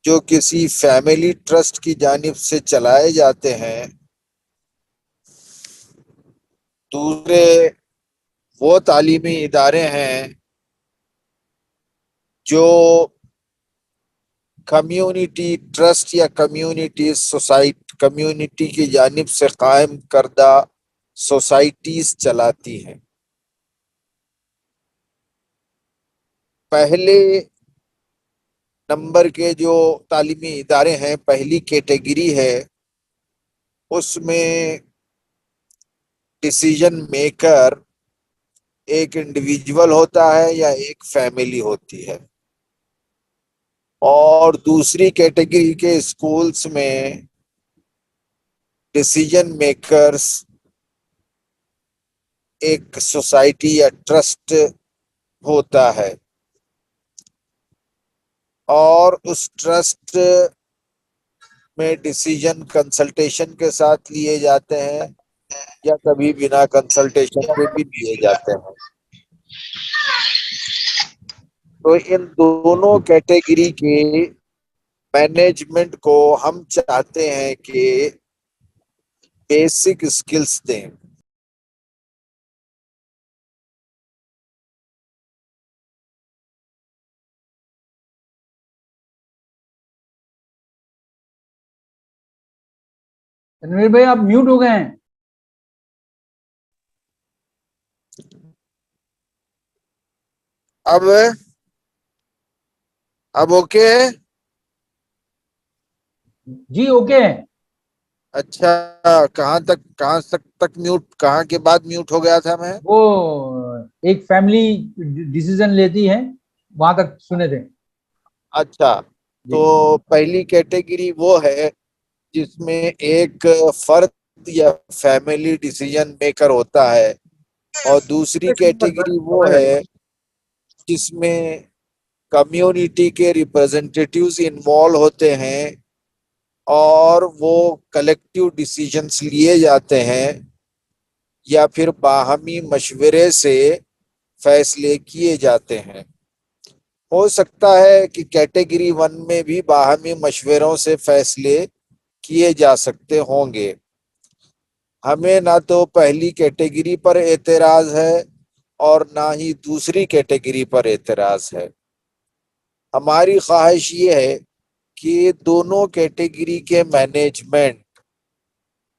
जो किसी family trust की जानिब से चलाए जाते हैं। दूसरे वो तालीमी इदारे हैं जो कम्युनिटी ट्रस्ट या कम्युनिटी की जानिब से कायम करदा सोसाइटीज चलाती हैं। पहले नंबर के जो तालीमी इदारे हैं, पहली कैटेगरी है, उसमें डिसीजन मेकर एक इंडिविजुअल होता है या एक फैमिली होती है। और दूसरी कैटेगरी के स्कूल्स में डिसीजन मेकर्स एक सोसाइटी या ट्रस्ट होता है और उस ट्रस्ट में डिसीजन कंसल्टेशन के साथ लिए जाते हैं या कभी बिना कंसल्टेशन के भी लिए जाते हैं। तो इन दोनों कैटेगरी के मैनेजमेंट को हम चाहते हैं कि बेसिक स्किल्स दें। रणवीर भाई आप म्यूट हो गए हैं। अब ओके है? जी ओके है। अच्छा, कहाँ तक म्यूट, कहाँ के बाद म्यूट हो गया था मैं? वो एक फैमिली डिसीजन लेती है, वहां तक सुने थे। अच्छा, जी तो पहली कैटेगरी वो है जिसमें एक फर्द या फैमिली डिसीजन मेकर होता है और दूसरी कैटेगरी वो है जिसमें कम्युनिटी के रिप्रेजेंटेटिव्स इन्वॉल्व होते हैं और वो कलेक्टिव डिसीजंस लिए जाते हैं या फिर बाहमी मशवरे से फैसले किए जाते हैं। हो सकता है कि कैटेगरी 1 में भी बाहमी मशवरों से फैसले किए जा सकते होंगे। हमें ना तो पहली कैटेगरी पर एतराज है और ना ही दूसरी कैटेगरी पर एतराज है। हमारी ख्वाहिश ये है कि दोनों कैटेगरी के मैनेजमेंट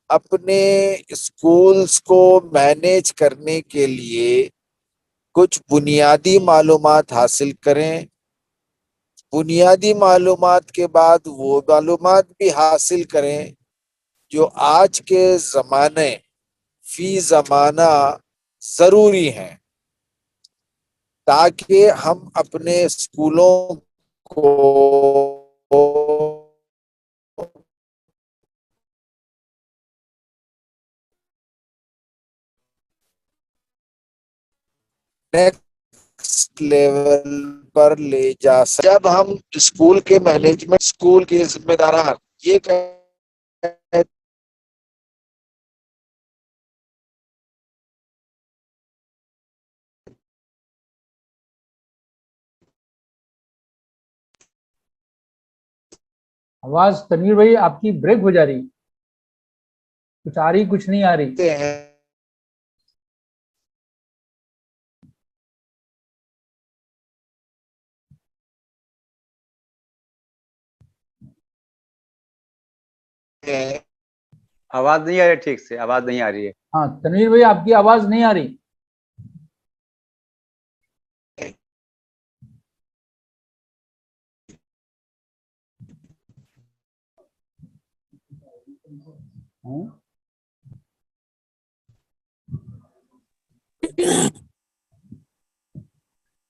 अपने स्कूल्स को मैनेज करने के लिए कुछ बुनियादी मालूमात हासिल करें। बुनियादी मालूमात के बाद वो मालूमात भी हासिल करें जो आज के ज़माने फी ज़माना ज़रूरी हैं, ताकि हम अपने स्कूलों को नेक्स्ट लेवल पर ले जा सकें। जब हम स्कूल के मैनेजमेंट, स्कूल के जिम्मेदार ये कहते आवाज तनवीर भाई आपकी ब्रेक हो जा रही, कुछ आ रही कुछ नहीं आ रही। हैं आवाज नहीं आ रही, ठीक से आवाज नहीं आ रही है। हाँ तनवीर भाई आपकी आवाज नहीं आ रही।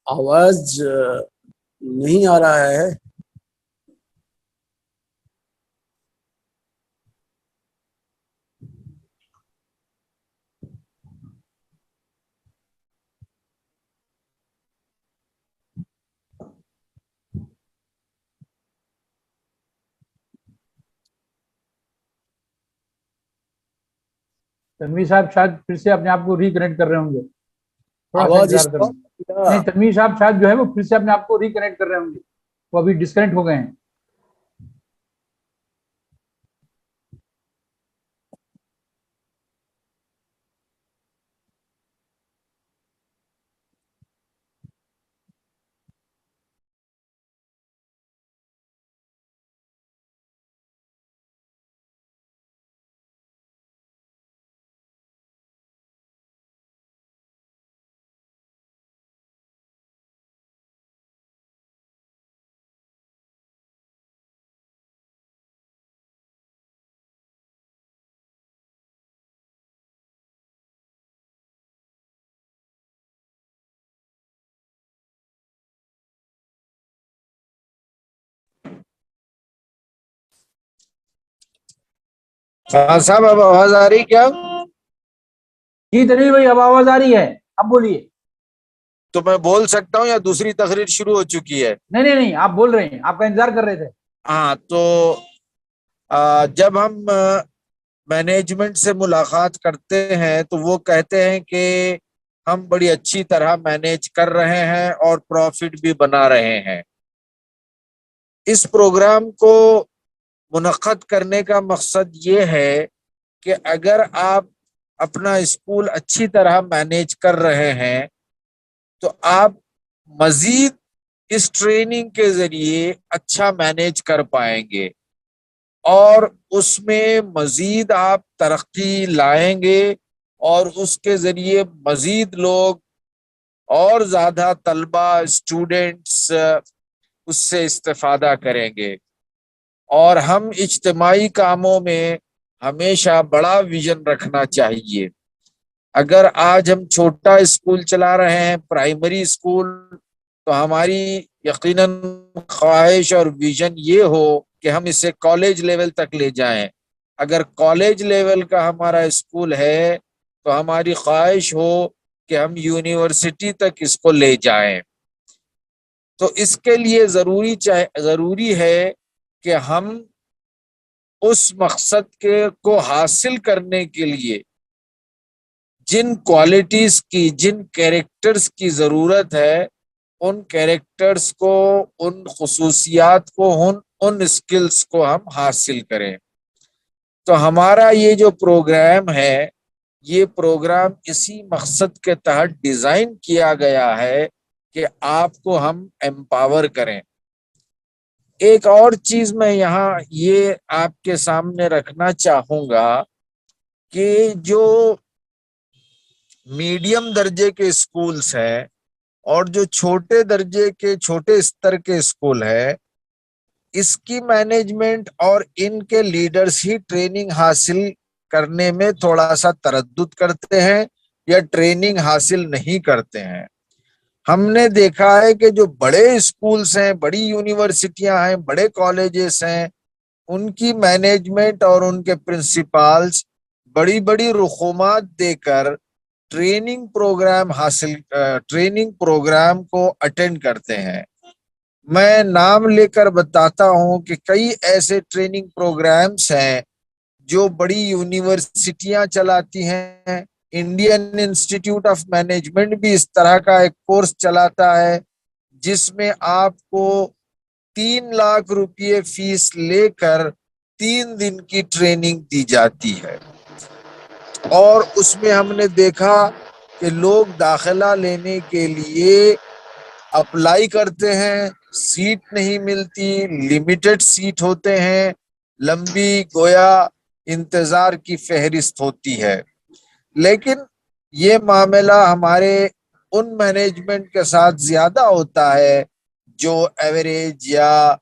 आवाज नहीं आ रहा है। तनवीर साहब शायद फिर से अपने आप को रिकनेक्ट कर रहे होंगे, थोड़ा सा आवाज इंतजार करें। नहीं तनवीर साहब शायद जो है वो फिर से अपने आप को रिकनेक्ट कर रहे होंगे, वो अभी डिस्कनेक्ट हो गए हैं। हाँ साहब, अब आवाज आ रही क्या? जी तनवीर भाई, अब आवाज आ रही है, अब बोलिए। तो मैं बोल सकता हूँ या दूसरी तकरीर शुरू हो चुकी है? नहीं नहीं नहीं, आप बोल रहे हैं, आपका इंतजार कर रहे थे। हाँ, तो जब हम मैनेजमेंट से मुलाकात करते हैं तो वो कहते हैं कि हम बड़ी अच्छी तरह मैनेज कर रहे हैं और प्रॉफिट भी बना रहे हैं। इस प्रोग्राम को मुनक्कद करने का मकसद ये है कि अगर आप अपना स्कूल अच्छी तरह मैनेज कर रहे हैं तो आप मजीद इस ट्रेनिंग के जरिए अच्छा मैनेज कर पाएंगे और उसमें मजीद आप तरक्की लाएंगे और उसके जरिए मजीद लोग और ज्यादा तलबा स्टूडेंट्स उससे इस्तेफादा करेंगे। और हम इज्तिमाई कामों में हमेशा बड़ा विजन रखना चाहिए। अगर आज हम छोटा स्कूल चला रहे हैं, प्राइमरी स्कूल, तो हमारी यकीनन ख्वाहिश और विजन ये हो कि हम इसे कॉलेज लेवल तक ले जाएं। अगर कॉलेज लेवल का हमारा स्कूल है तो हमारी ख्वाहिश हो कि हम यूनिवर्सिटी तक इसको ले जाएं। तो इसके लिए जरूरी है कि हम उस मकसद के को हासिल करने के लिए जिन क्वालिटीज की, जिन कैरेक्टर्स की जरूरत है, उन कैरेक्टर्स को, उन खसूसियात को, उन स्किल्स को हम हासिल करें। तो हमारा ये जो प्रोग्राम है, ये प्रोग्राम इसी मकसद के तहत डिजाइन किया गया है कि आपको हम एम्पावर करें। एक और चीज मैं यहाँ ये आपके सामने रखना चाहूंगा कि जो मीडियम दर्जे के स्कूल्स हैं और जो छोटे दर्जे के, छोटे स्तर के स्कूल है, इसकी मैनेजमेंट और इनके लीडर्स ही ट्रेनिंग हासिल करने में थोड़ा सा तरद्दुद करते हैं या ट्रेनिंग हासिल नहीं करते हैं। हमने देखा है कि जो बड़े स्कूल्स हैं, बड़ी यूनिवर्सिटियां हैं, बड़े कॉलेजेस हैं, उनकी मैनेजमेंट और उनके प्रिंसिपल्स बड़ी बड़ी रुखुमात देकर ट्रेनिंग प्रोग्राम को अटेंड करते हैं। मैं नाम लेकर बताता हूं कि कई ऐसे ट्रेनिंग प्रोग्राम्स हैं जो बड़ी यूनिवर्सिटियां चलाती हैं। इंडियन इंस्टीट्यूट ऑफ मैनेजमेंट भी इस तरह का एक कोर्स चलाता है जिसमें आपको 3 लाख रुपये फीस लेकर 3 दिन की ट्रेनिंग दी जाती है। और उसमें हमने देखा कि लोग दाखिला लेने के लिए अप्लाई करते हैं, सीट नहीं मिलती, लिमिटेड सीट होते हैं, लंबी गोया इंतजार की फहरिस्त होती है। लेकिन ये मामला हमारे उन मैनेजमेंट के साथ ज्यादा होता है जो एवरेज या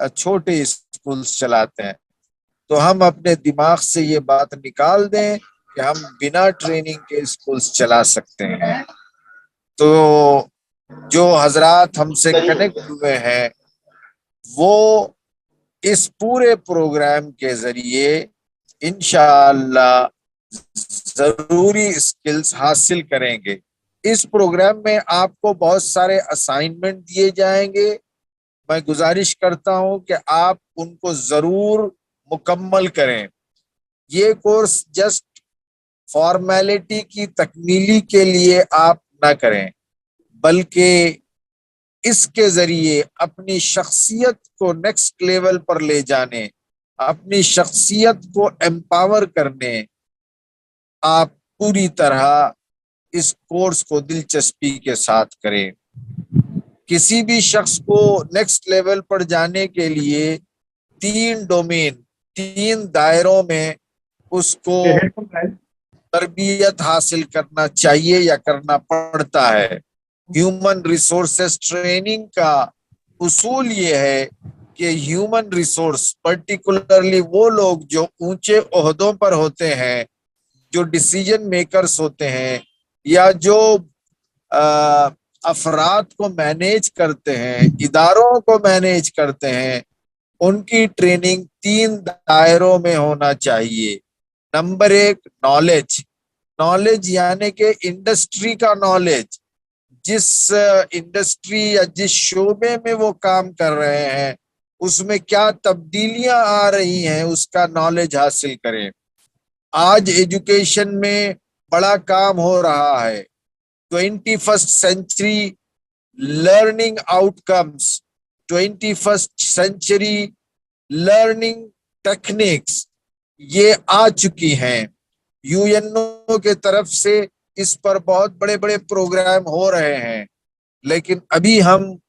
छोटे स्कूल्स चलाते हैं। तो हम अपने दिमाग से ये बात निकाल दें कि हम बिना ट्रेनिंग के स्कूल्स चला सकते हैं। तो जो हजरात हमसे कनेक्ट हुए हैं वो इस पूरे प्रोग्राम के जरिए इंशाअल्लाह जरूरी स्किल्स हासिल करेंगे। इस प्रोग्राम में आपको बहुत सारे असाइनमेंट दिए जाएंगे। मैं गुजारिश करता हूं कि आप उनको जरूर मुकम्मल करें। ये कोर्स जस्ट फॉर्मेलिटी की तकमीली के लिए आप ना करें, बल्कि इसके जरिए अपनी शख्सियत को नेक्स्ट लेवल पर ले जाने, अपनी शख्सियत को एम्पावर करने आप पूरी तरह इस कोर्स को दिलचस्पी के साथ करें। किसी भी शख्स को नेक्स्ट लेवल पर जाने के लिए 3 डोमेन, 3 दायरों में उसको तरबियत हासिल करना चाहिए या करना पड़ता है। ह्यूमन रिसोर्सेस ट्रेनिंग का उसूल ये है कि ह्यूमन रिसोर्स, पर्टिकुलरली वो लोग जो ऊंचे ओहदों पर होते हैं, जो डिसीजन मेकर्स होते हैं या जो अफराद को मैनेज करते हैं, इदारों को मैनेज करते हैं, उनकी ट्रेनिंग 3 दायरों में होना चाहिए। नंबर एक नॉलेज, नॉलेज यानी कि इंडस्ट्री का नॉलेज, जिस इंडस्ट्री या जिस शोबे में वो काम कर रहे हैं उसमें क्या तब्दीलियां आ रही हैं उसका नॉलेज हासिल करें। आज एजुकेशन में बड़ा काम हो रहा है। 21st century learning outcomes, 21st century learning techniques ये आ चुकी हैं। यूएनओ के तरफ से इस पर बहुत बड़े बड़े प्रोग्राम हो रहे हैं, लेकिन अभी हम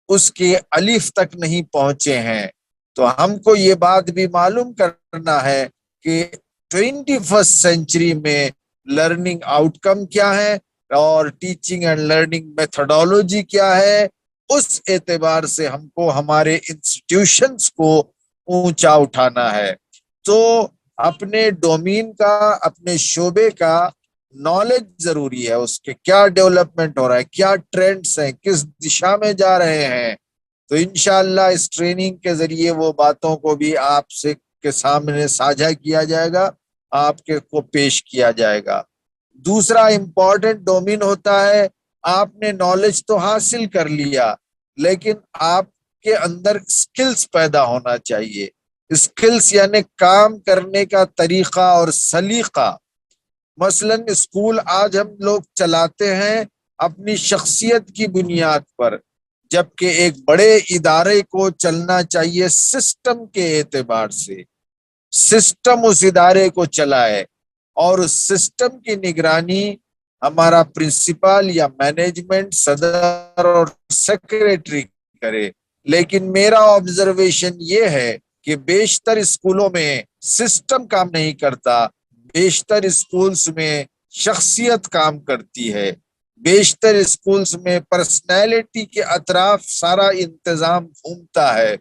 उसके अलिफ तक नहीं पहुंचे हैं। तो हमको ये बात भी मालूम करना है कि 21st सेंचुरी में लर्निंग आउटकम क्या है और टीचिंग एंड लर्निंग मेथोडोलॉजी क्या है। उस एतबार से हमको हमारे इंस्टीट्यूशंस को ऊंचा उठाना है। तो अपने डोमेन का, अपने शोबे का नॉलेज जरूरी है, उसके क्या डेवलपमेंट हो रहा है, क्या ट्रेंड्स हैं, किस दिशा में जा रहे हैं। तो इंशाअल्लाह इस ट्रेनिंग के जरिए वो बातों को भी आपसे के सामने साझा किया जाएगा, आपके को पेश किया जाएगा। दूसरा इम्पोर्टेंट डोमेन होता है, आपने नॉलेज तो हासिल कर लिया लेकिन आपके अंदर स्किल्स पैदा होना चाहिए। स्किल्स यानी काम करने का तरीका और सलीका। मसलन स्कूल आज हम लोग चलाते हैं अपनी शख्सियत की बुनियाद पर, जबकि एक बड़े इदारे को चलना चाहिए सिस्टम के एतबार से। सिस्टम उस इदारे को चलाए और उस सिस्टम की निगरानी हमारा प्रिंसिपल या मैनेजमेंट, सदर और सेक्रेटरी करे। लेकिन मेरा ऑब्जर्वेशन ये है कि बेशतर स्कूलों में सिस्टम काम नहीं करता, बेशतर स्कूल्स में शख्सियत काम करती है, बेशतर स्कूल्स में पर्सनैलिटी के अतराफ सारा इंतजाम घूमता है।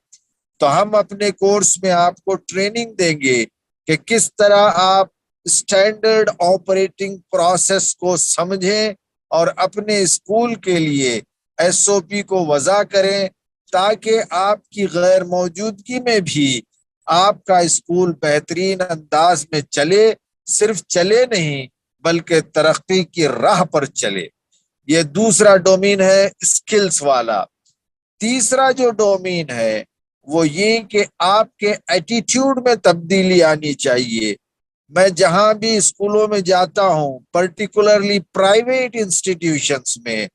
तो हम अपने कोर्स में आपको ट्रेनिंग देंगे कि किस तरह आप स्टैंडर्ड ऑपरेटिंग प्रोसेस को समझें और अपने स्कूल के लिए एसओपी को वज़ा करें, ताकि आपकी गैर मौजूदगी में भी आपका स्कूल बेहतरीन अंदाज में चले। सिर्फ चले नहीं बल्कि तरक्की की राह पर चले। ये दूसरा डोमेन है स्किल्स वाला। तीसरा जो डोमेन है वो ये कि आपके एटीट्यूड में तब्दीली आनी चाहिए। मैं जहां भी स्कूलों में जाता हूं, पर्टिकुलरली प्राइवेट इंस्टीट्यूशंस में,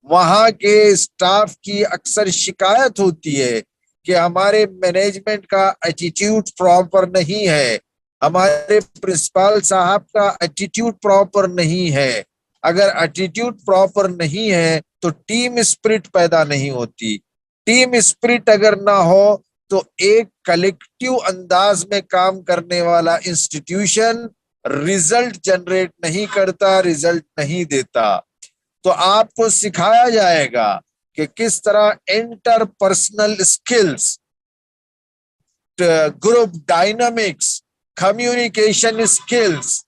वहां के स्टाफ की अक्सर शिकायत होती है कि हमारे मैनेजमेंट का एटीट्यूड प्रॉपर नहीं है, हमारे प्रिंसिपल साहब का एटीट्यूड प्रॉपर नहीं है। अगर एटीट्यूड प्रॉपर नहीं है तो टीम स्पिरिट पैदा नहीं होती। टीम स्पिरिट अगर ना हो तो एक कलेक्टिव अंदाज में काम करने वाला इंस्टीट्यूशन रिजल्ट जनरेट नहीं करता, रिजल्ट नहीं देता। तो आपको सिखाया जाएगा कि किस तरह interpersonal skills, group dynamics, communication skills,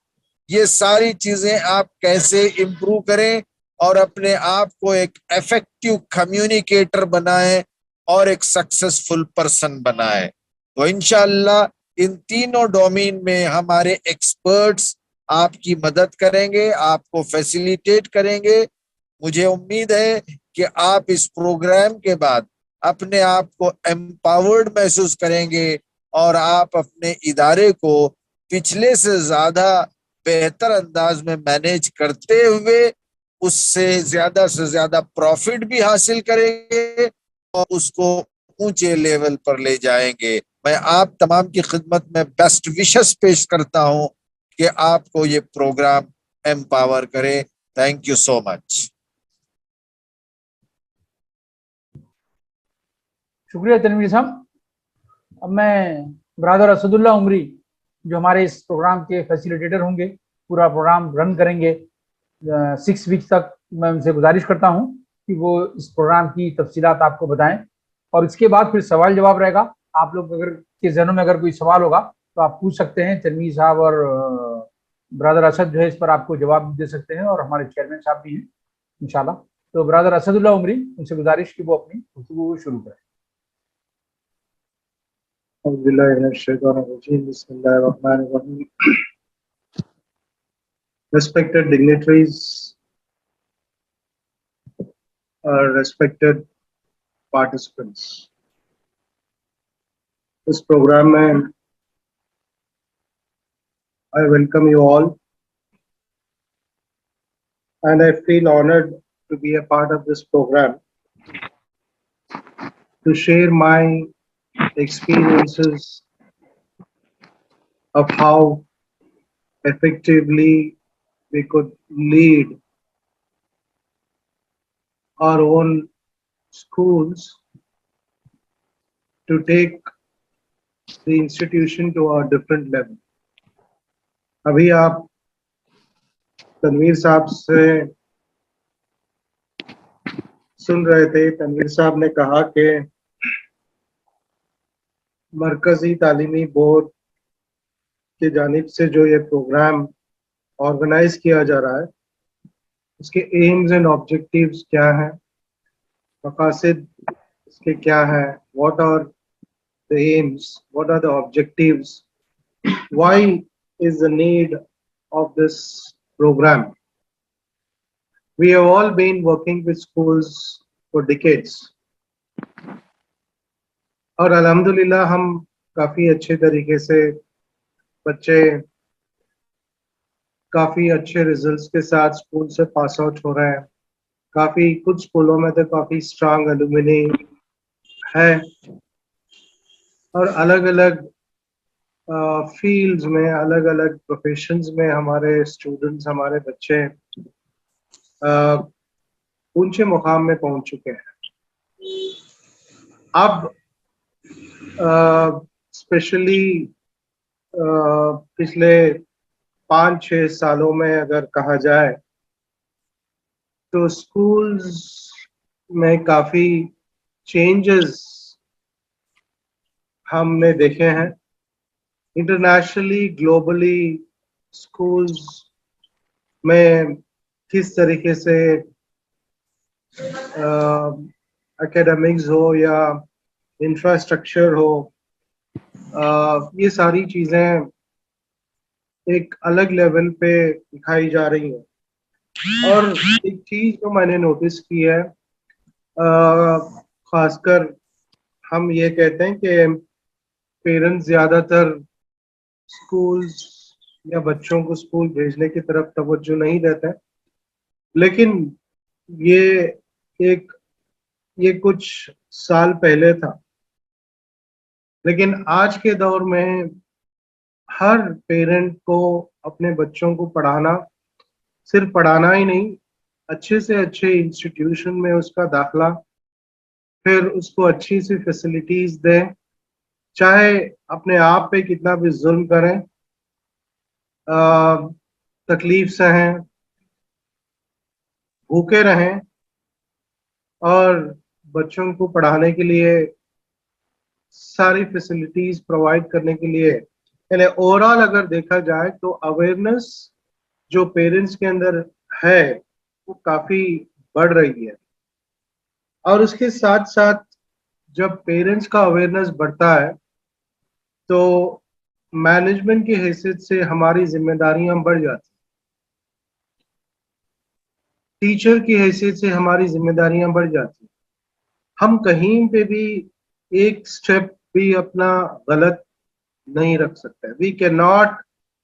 ये सारी चीजें आप कैसे इंप्रूव करें और अपने आप को एक इफेक्टिव कम्युनिकेटर बनाएं और एक सक्सेसफुल पर्सन बनाए। तो इंशाअल्लाह इन तीनों डोमेन में हमारे एक्सपर्ट्स आपकी मदद करेंगे, आपको फैसिलिटेट करेंगे। मुझे उम्मीद है कि आप इस प्रोग्राम के बाद अपने आप को एम्पावर्ड महसूस करेंगे और आप अपने इदारे को पिछले से ज्यादा बेहतर अंदाज में मैनेज करते हुए उससे ज्यादा प्रॉफिट भी हासिल करेंगे और उसको ऊंचे लेवल पर ले जाएंगे। मैं आप तमाम की खिदमत में बेस्ट विशेस पेश करता हूं कि आपको ये प्रोग्राम एम्पावर करे। Thank you so much. शुक्रिया तनवीर साहब। अब मैं ब्रदर असदुल्ला उमरी, जो हमारे इस प्रोग्राम के फैसिलिटेटर होंगे, पूरा प्रोग्राम रन करेंगे 6 वीक तक, मैं उनसे गुजारिश करता हूं कि वो इस प्रोग्राम की तफसीलात आपको बताएं और इसके बाद फिर सवाल जवाब रहेगा। आप लोग अगर के जहनों में अगर कोई सवाल होगा तो आप पूछ सकते हैं। तनवीर साहब और ब्रदर असद जो है इस पर आपको जवाब भी दे सकते हैं और हमारे चेयरमैन साहब भी हैं इंशाल्लाह। तो ब्रदर असदुल्ला उमरी, उनसे गुजारिश की वो अपनी गुफ्तगू शुरू करें। बिस्मिल्लाहिर्रहमानिर्रहीम। respected dignitaries, respected participants. This program में I welcome you all, and I feel honored to be a part of this program to share my experiences of how effectively we could lead our own schools to take the institution to a different level. अभी आप तनवीर साहब से सुन रहे थे, तनवीर साहब ने कहा कि मरकजी तालीमी बोर्ड की जानिब से जो ये प्रोग्राम ऑर्गेनाइज किया जा रहा है, उसके एम्स एंड ऑब्जेक्टिव्स क्या हैं, मकासद इसके क्या हैं, what are the aims, what are the objectives, why is the need of this program. We have all been working with schools for decades. और अल्हम्दुलिल्लाह हम काफी अच्छे तरीके से बच्चे काफी अच्छे रिजल्ट्स के साथ स्कूल से पास आउट हो रहे हैं. काफी कुछ स्कूलों में तो काफी स्ट्रांग एलुमनी है और अलग अलग फील्ड्स में, अलग अलग प्रोफेशंस में हमारे स्टूडेंट्स, हमारे बच्चे ऊंचे मुकाम में पहुंच चुके हैं. अब स्पेशली पिछले 5-6 सालों में अगर कहा जाए तो स्कूल्स में काफी चेंजेस हमने देखे हैं. इंटरनेशनली, ग्लोबली स्कूल्स में किस तरीके से एकेडमिक्स हो या इंफ्रास्ट्रक्चर हो, ये सारी चीज़ें एक अलग लेवल पे दिखाई जा रही हैं. और एक चीज़ जो मैंने नोटिस की है, खासकर हम ये कहते हैं कि पेरेंट्स ज़्यादातर स्कूल्स या बच्चों को स्कूल भेजने की तरफ तवज्जो नहीं देते, लेकिन ये कुछ साल पहले था. लेकिन आज के दौर में हर पेरेंट को अपने बच्चों को पढ़ाना, सिर्फ पढ़ाना ही नहीं, अच्छे से अच्छे इंस्टीट्यूशन में उसका दाखला, फिर उसको अच्छी सी फैसिलिटीज दें, चाहे अपने आप पे कितना भी जुल्म करें, तकलीफ सहें, भूखे रहें, और बच्चों को पढ़ाने के लिए सारी फैसिलिटीज प्रोवाइड करने के लिए, यानी ओवरऑल अगर देखा जाए तो अवेयरनेस जो पेरेंट्स के अंदर है वो काफी बढ़ रही है. और उसके साथ साथ जब पेरेंट्स का अवेयरनेस बढ़ता है तो मैनेजमेंट की हैसियत से हमारी जिम्मेदारियां बढ़ जाती हैं, टीचर की हैसियत से हमारी जिम्मेदारियां बढ़ जाती हैं. हम कहीं पे भी एक स्टेप भी अपना गलत नहीं रख सकते. We can not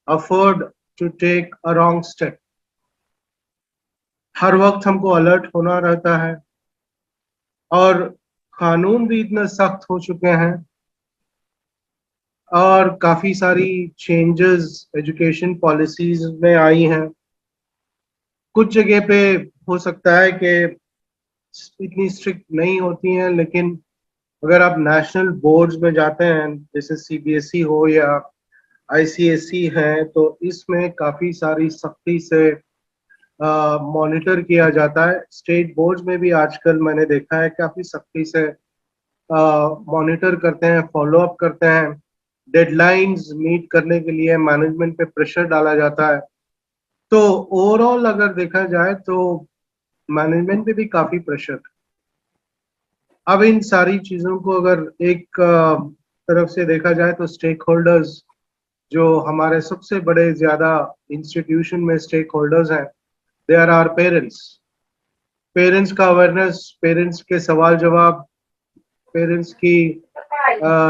afford to take a wrong step. हर वक्त हमको अलर्ट होना रहता है और कानून भी इतने सख्त हो चुके हैं और काफी सारी चेंजेस एजुकेशन पॉलिसीज में आई हैं. कुछ जगह पे हो सकता है कि इतनी स्ट्रिक्ट नहीं होती हैं, लेकिन अगर आप नेशनल बोर्ड्स में जाते हैं, जैसे सीबीएसई हो या आईसीएसई है, तो इसमें काफी सारी सख्ती से मॉनिटर किया जाता है. स्टेट बोर्ड्स में भी आजकल मैंने देखा है काफी सख्ती से मॉनिटर करते हैं, फॉलो अप करते हैं. डेडलाइंस मीट करने के लिए मैनेजमेंट पे प्रेशर डाला जाता है. तो ओवरऑल अगर देखा जाए तो मैनेजमेंट पे भी काफी प्रेशर है. अब इन सारी चीजों को अगर एक तरफ से देखा जाए तो स्टेक होल्डर्स जो हमारे सबसे बड़े ज्यादा इंस्टीट्यूशन में स्टेक होल्डर्स हैं, they are our parents. Parents का अवेयरनेस, पेरेंट्स के सवाल जवाब, पेरेंट्स की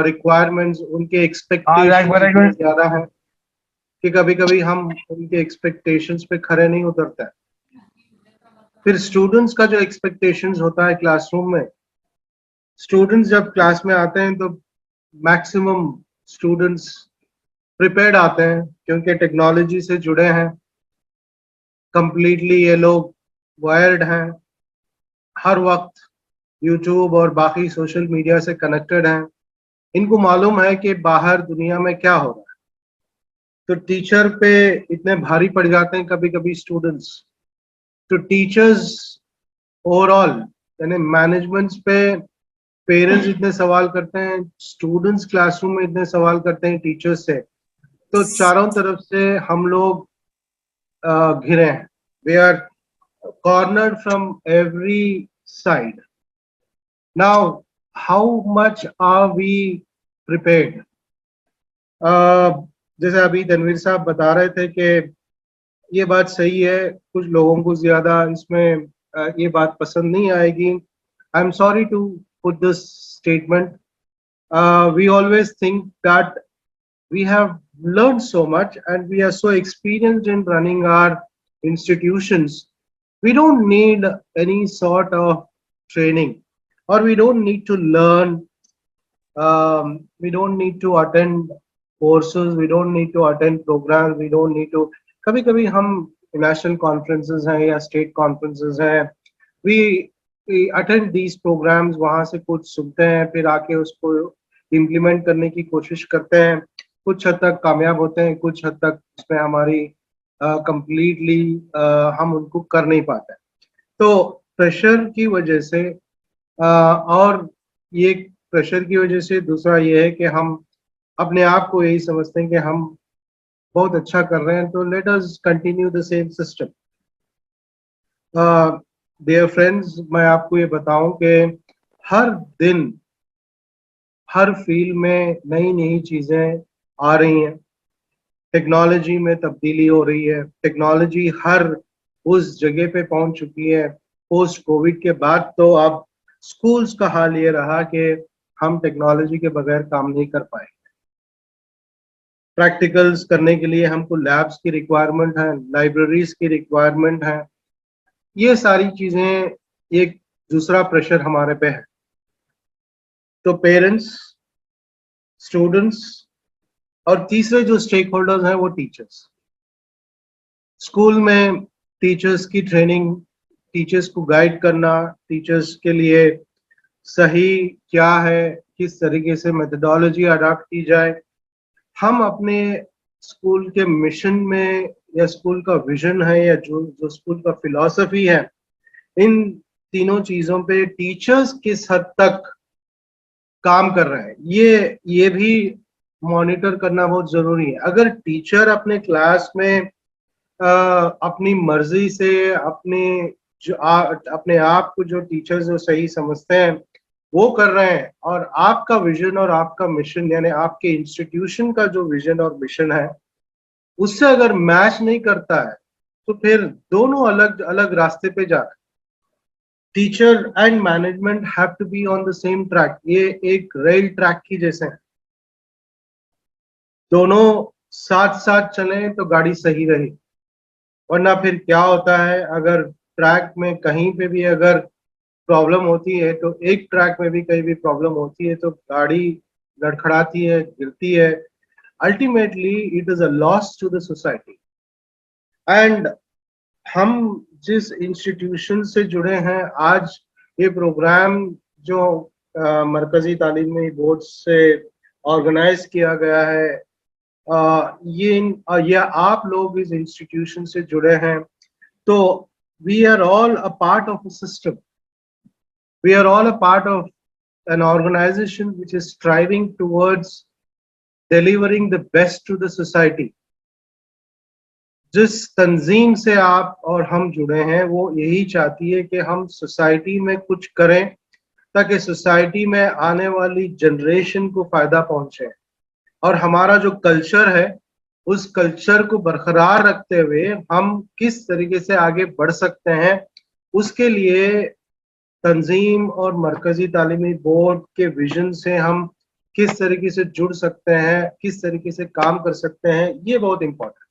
रिक्वायरमेंट्स, उनके एक्सपेक्टेशंस ज्यादा है कि कभी कभी हम उनके एक्सपेक्टेशंस पे खरे नहीं उतरते हैं। फिर स्टूडेंट्स का जो एक्सपेक्टेशंस होता है क्लासरूम में, स्टूडेंट्स जब क्लास में आते हैं तो मैक्सिमम स्टूडेंट्स प्रिपेयर्ड आते हैं क्योंकि टेक्नोलॉजी से जुड़े हैं, कंप्लीटली ये लोग वायर्ड हैं, हर वक्त यूट्यूब और बाकी सोशल मीडिया से कनेक्टेड हैं, इनको मालूम है कि बाहर दुनिया में क्या हो रहा है। तो टीचर पे इतने भारी पड़ जाते हैं कभी कभी स्टूडेंट्स, तो टीचर्स ओवरऑल यानी मैनेजमेंट्स पे पेरेंट्स इतने सवाल करते हैं, स्टूडेंट्स क्लासरूम में इतने सवाल करते हैं टीचर्स से, तो चारों तरफ से हम लोग घिरे हैं। We are cornered from every side. Now how much are we prepared? जैसे अभी तनवीर साहब बता रहे थे कि ये बात सही है, कुछ लोगों को ज्यादा इसमें ये बात पसंद नहीं आएगी। I am sorry to put this statement. We always think that we have learned so much and we are so experienced in running our institutions. We don't need any sort of training, or we don't need to learn. We don't need to attend courses. We don't need to attend programs. We don't need to. कभी कभी हम national conferences हैं या state conferences हैं, we attend these programs, वहाँ से कुछ सुनते हैं, फिर आके उसको implement करने की कोशिश करते हैं, कुछ हद तक कामयाब होते हैं, कुछ हद तक उसमें हमारी कंप्लीटली हम उनको कर नहीं पाते। तो प्रेशर की वजह से और ये प्रेशर की वजह से दूसरा ये है कि हम अपने आप को यही समझते हैं कि हम बहुत अच्छा कर रहे हैं, तो let us continue the same system. Dear friends, मैं आपको ये बताऊं कि हर दिन हर फील्ड में नई नई चीजें आ रही हैं, टेक्नोलॉजी में तब्दीली हो रही है, टेक्नोलॉजी हर उस जगह पे पहुंच चुकी है। पोस्ट कोविड के बाद तो अब स्कूल्स का हाल ये रहा कि हम टेक्नोलॉजी के बगैर काम नहीं कर पाएंगे। प्रैक्टिकल्स करने के लिए हमको लैब्स की रिक्वायरमेंट है, लाइब्रेरीज की रिक्वायरमेंट है, ये सारी चीजें एक दूसरा प्रेशर हमारे पे है। तो पेरेंट्स, स्टूडेंट्स और तीसरे जो स्टेक होल्डर्स हैं वो टीचर्स। स्कूल में टीचर्स की ट्रेनिंग, टीचर्स को गाइड करना, टीचर्स के लिए सही क्या है, किस तरीके से मेथडोलॉजी अडॉप्ट की जाए। हम अपने स्कूल के मिशन में या स्कूल का विजन है या जो स्कूल का फिलॉसफी है, इन तीनों चीजों पे टीचर्स किस हद तक काम कर रहे हैं ये भी मॉनिटर करना बहुत जरूरी है। अगर टीचर अपने क्लास में अपनी मर्जी से अपने आप को जो टीचर्स जो सही समझते हैं वो कर रहे हैं, और आपका विजन और आपका मिशन यानी आपके इंस्टीट्यूशन का जो विजन और मिशन है उससे अगर मैच नहीं करता है तो फिर दोनों अलग अलग रास्ते पे जा रहे हैं। Teacher and management have to be on the same track. ये एक रेल ट्रैक की जैसे है, दोनों साथ साथ चलें तो गाड़ी सही रही, वरना फिर क्या होता है, अगर ट्रैक में कहीं पे भी अगर प्रॉब्लम होती है तो एक ट्रैक में भी कहीं भी प्रॉब्लम होती है तो गाड़ी लड़खड़ाती है, गिरती है, ultimately it is a loss to the society. And हम जिस इंस्टीट्यूशन से जुड़े हैं, आज ये प्रोग्राम जो मरकजी तालीमी बोर्ड से ऑर्गेनाइज किया गया है, ये आप लोग इस इंस्टीट्यूशन से जुड़े हैं, तो we are all a part of a system, we are all a part of an organization which is striving towards delivering the best to the society। जिस तंजीम से आप और हम जुड़े हैं वो यही चाहती है कि हम सोसाइटी में कुछ करें ताकि सोसाइटी में आने वाली जनरेशन को फायदा पहुंचे। और हमारा जो कल्चर है उस कल्चर को बरकरार रखते हुए हम किस तरीके से आगे बढ़ सकते हैं, उसके लिए तंजीम और मरकजी तालीमी बोर्ड के विजन से हम किस तरीके से जुड़ सकते हैं, किस तरीके से काम कर सकते हैं, ये बहुत इंपॉर्टेंट है।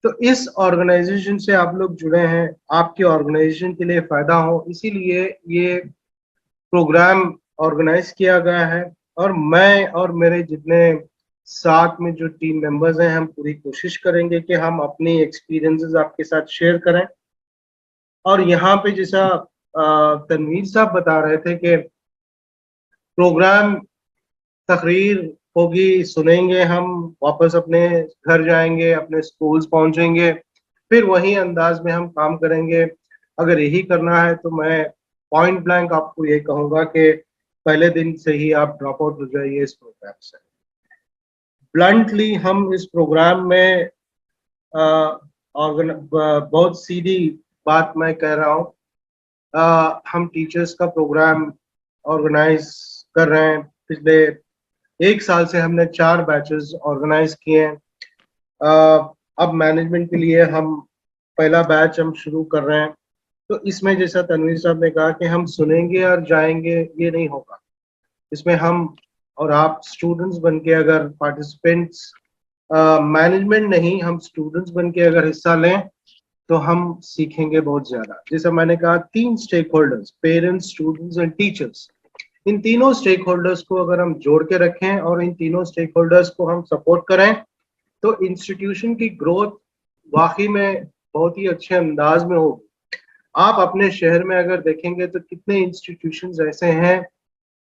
तो इस ऑर्गेनाइजेशन से आप लोग जुड़े हैं, आपके ऑर्गेनाइजेशन के लिए फायदा हो, इसीलिए ये प्रोग्राम ऑर्गेनाइज किया गया है। और मैं और मेरे जितने साथ में जो टीम मेंबर्स हैं, हम पूरी कोशिश करेंगे कि हम अपनी एक्सपीरियंसेस आपके साथ शेयर करें। और यहाँ पे जैसा तनवीर साहब बता रहे थे कि प्रोग्राम तकरीर होगी, सुनेंगे, हम वापस अपने घर जाएंगे, अपने स्कूल्स पहुंचेंगे, फिर वही अंदाज में हम काम करेंगे। अगर यही करना है तो मैं पॉइंट ब्लैंक आपको ये कहूंगा कि पहले दिन से ही आप ड्रॉप आउट हो जाइए इस प्रोग्राम से। ब्लंटली हम इस प्रोग्राम में बहुत सीधी बात मैं कह रहा हूँ, हम टीचर्स का प्रोग्राम ऑर्गेनाइज कर रहे हैं। पिछले 1 साल से हमने 4 बैचेस ऑर्गेनाइज किए हैं। अब मैनेजमेंट के लिए हम पहला बैच हम शुरू कर रहे हैं। तो इसमें जैसा तनवीर साहब ने कहा कि हम सुनेंगे और जाएंगे, ये नहीं होगा। इसमें हम और आप स्टूडेंट्स बन के अगर पार्टिसिपेंट्स, मैनेजमेंट नहीं, हम स्टूडेंट्स बन के अगर हिस्सा लें तो हम सीखेंगे बहुत ज्यादा। जैसा मैंने कहा, 3 stakeholders, parents, students and teachers, इन तीनों स्टेक होल्डर्स को अगर हम जोड़ के रखें और इन तीनों स्टेक होल्डर्स को हम सपोर्ट करें तो इंस्टीट्यूशन की ग्रोथ वाकई में बहुत ही अच्छे अंदाज में होगी। आप अपने शहर में अगर देखेंगे तो कितने इंस्टीट्यूशंस ऐसे हैं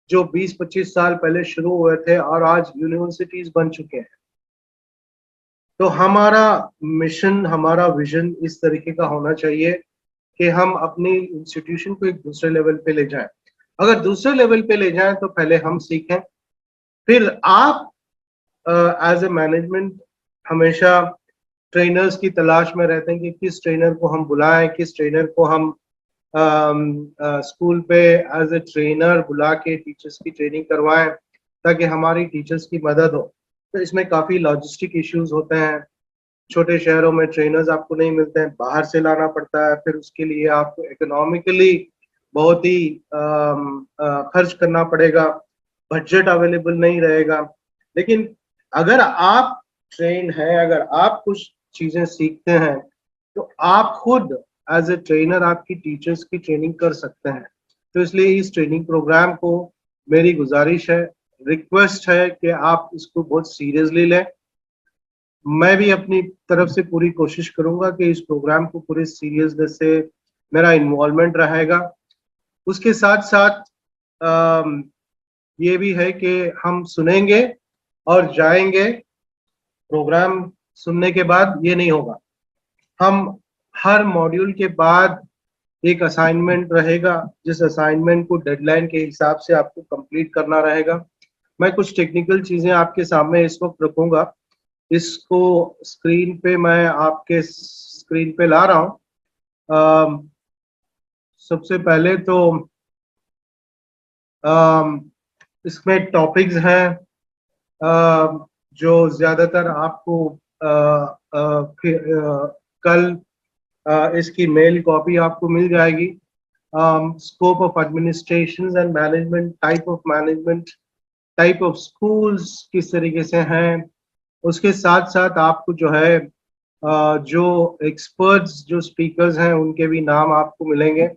जो 20-25 साल पहले शुरू हुए थे और आज यूनिवर्सिटीज बन चुके हैं। तो हमारा मिशन, हमारा विजन इस तरीके का होना चाहिए कि हम अपनी इंस्टीट्यूशन को एक दूसरे लेवल पे ले जाएं। अगर दूसरे लेवल पे ले जाएं तो पहले हम सीखें, फिर आप एज ए मैनेजमेंट हमेशा ट्रेनर्स की तलाश में रहते हैं कि किस ट्रेनर को हम बुलाएं, किस ट्रेनर को हम स्कूल पे एज ए ट्रेनर बुला के टीचर्स की ट्रेनिंग करवाएं ताकि हमारी टीचर्स की मदद हो। तो इसमें काफ़ी लॉजिस्टिक इश्यूज होते हैं। छोटे शहरों में ट्रेनर्स आपको नहीं मिलते हैं, बाहर से लाना पड़ता है, फिर उसके लिए आपको इकोनॉमिकली बहुत ही खर्च करना पड़ेगा, बजट अवेलेबल नहीं रहेगा। लेकिन अगर आप ट्रेन हैं, अगर आप कुछ चीज़ें सीखते हैं तो आप खुद एज ए ट्रेनर आपकी टीचर्स की ट्रेनिंग कर सकते हैं। तो इसलिए इस ट्रेनिंग प्रोग्राम को मेरी गुजारिश है, रिक्वेस्ट है कि आप इसको बहुत सीरियसली लें। मैं भी अपनी तरफ से पूरी कोशिश करूंगा कि इस प्रोग्राम को पूरे सीरियसनेस से मेरा इन्वॉल्वमेंट रहेगा। उसके साथ साथ ये भी है कि हम सुनेंगे और जाएंगे। प्रोग्राम सुनने के बाद ये नहीं होगा, हम हर मॉड्यूल के बाद एक असाइनमेंट रहेगा, जिस असाइनमेंट को डेडलाइन के हिसाब से आपको कंप्लीट करना रहेगा। मैं कुछ टेक्निकल चीजें आपके सामने इस वक्त रखूंगा, इसको स्क्रीन पे मैं आपके स्क्रीन पे ला रहा हूँ। सबसे पहले तो इसमें टॉपिक्स हैं जो ज्यादातर आपको कल इसकी मेल कॉपी आपको मिल जाएगी। Scope of administration and management, type of management, type of schools किस तरीके से हैं। उसके साथ साथ आपको जो है जो एक्सपर्ट्स, जो स्पीकर्स हैं, उनके भी नाम आपको मिलेंगे।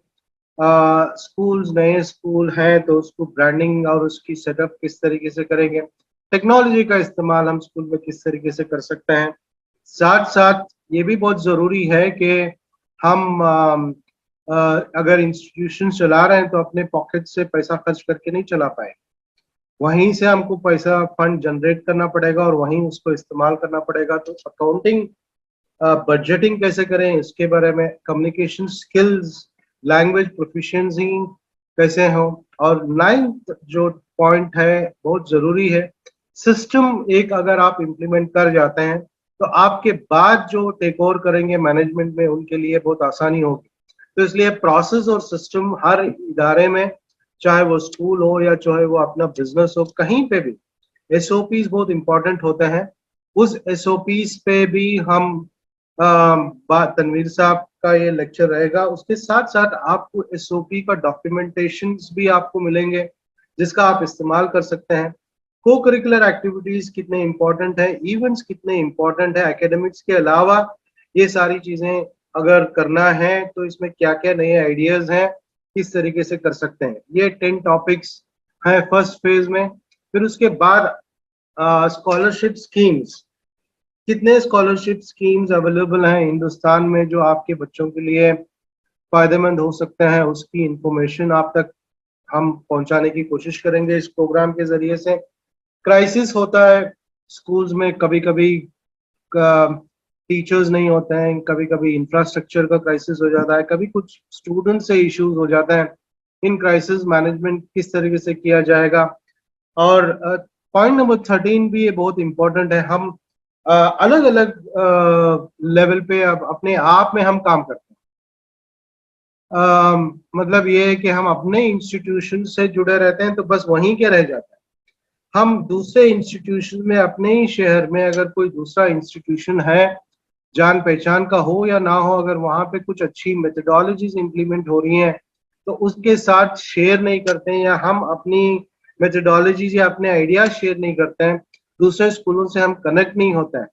स्कूल्स, नए स्कूल हैं तो उसको ब्रांडिंग और उसकी सेटअप किस तरीके से करेंगे, टेक्नोलॉजी का इस्तेमाल हम स्कूल में किस तरीके से कर सकते हैं। साथ साथ ये भी बहुत ज़रूरी है कि हम अगर इंस्टीट्यूशन चला रहे हैं तो अपने पॉकेट से पैसा खर्च करके नहीं चला पाए, वहीं से हमको पैसा फंड जनरेट करना पड़ेगा और वहीं उसको इस्तेमाल करना पड़ेगा। तो अकाउंटिंग, बजटिंग कैसे करें इसके बारे में, कम्युनिकेशन स्किल्स, लैंग्वेज प्रोफिशिएंसी कैसे हो। और 9th जो पॉइंट है बहुत ज़रूरी है, सिस्टम एक अगर आप इम्प्लीमेंट कर जाते हैं तो आपके बाद जो टेक ओवर करेंगे मैनेजमेंट में उनके लिए बहुत आसानी होगी। तो इसलिए प्रोसेस और सिस्टम हर इदारे में, चाहे वो स्कूल हो या चाहे वो अपना बिजनेस हो, कहीं पे भी SOPs बहुत इंपॉर्टेंट होते हैं। उस SOPs पे भी हम तनवीर साहब का ये लेक्चर रहेगा। उसके साथ साथ आपको SOP का डॉक्यूमेंटेशंस भी आपको मिलेंगे जिसका आप इस्तेमाल कर सकते हैं। को करिकुलर एक्टिविटीज कितने इंपॉर्टेंट है, इवेंट्स कितने इंपॉर्टेंट है, एकेडमिक्स के अलावा ये सारी चीजें अगर करना है तो इसमें क्या क्या नए आइडियाज हैं, किस तरीके से कर सकते हैं। ये 10 टॉपिक्स हैं फर्स्ट फेज में। फिर उसके बाद स्कॉलरशिप स्कीम्स, कितने स्कॉलरशिप स्कीम्स अवेलेबल हैं हिंदुस्तान में जो आपके बच्चों के लिए फायदेमंद हो सकते हैं, उसकी इंफॉर्मेशन आप तक हम पहुंचाने की कोशिश करेंगे इस प्रोग्राम के जरिए से। क्राइसिस होता है स्कूल्स में, कभी कभी टीचर्स नहीं होते हैं, कभी कभी इंफ्रास्ट्रक्चर का क्राइसिस हो जाता है, कभी कुछ स्टूडेंट से इश्यूज हो जाते हैं। इन क्राइसिस मैनेजमेंट किस तरीके से किया जाएगा। और पॉइंट नंबर 13 भी ये बहुत इंपॉर्टेंट है। हम अलग अलग लेवल पे अब अपने आप में हम काम करते हैं। मतलब ये है कि हम अपने इंस्टीट्यूशन से जुड़े रहते हैं तो बस वहीं के रह जाते हैं। हम दूसरे इंस्टीट्यूशन में, अपने ही शहर में अगर कोई दूसरा इंस्टीट्यूशन है, जान पहचान का हो या ना हो, अगर वहां पे कुछ अच्छी मेथडोलॉजीज इंप्लीमेंट हो रही हैं तो उसके साथ शेयर नहीं करते हैं, या हम अपनी मेथडोलॉजीज या अपने आइडियाज शेयर नहीं करते हैं, दूसरे स्कूलों से हम कनेक्ट नहीं होते हैं।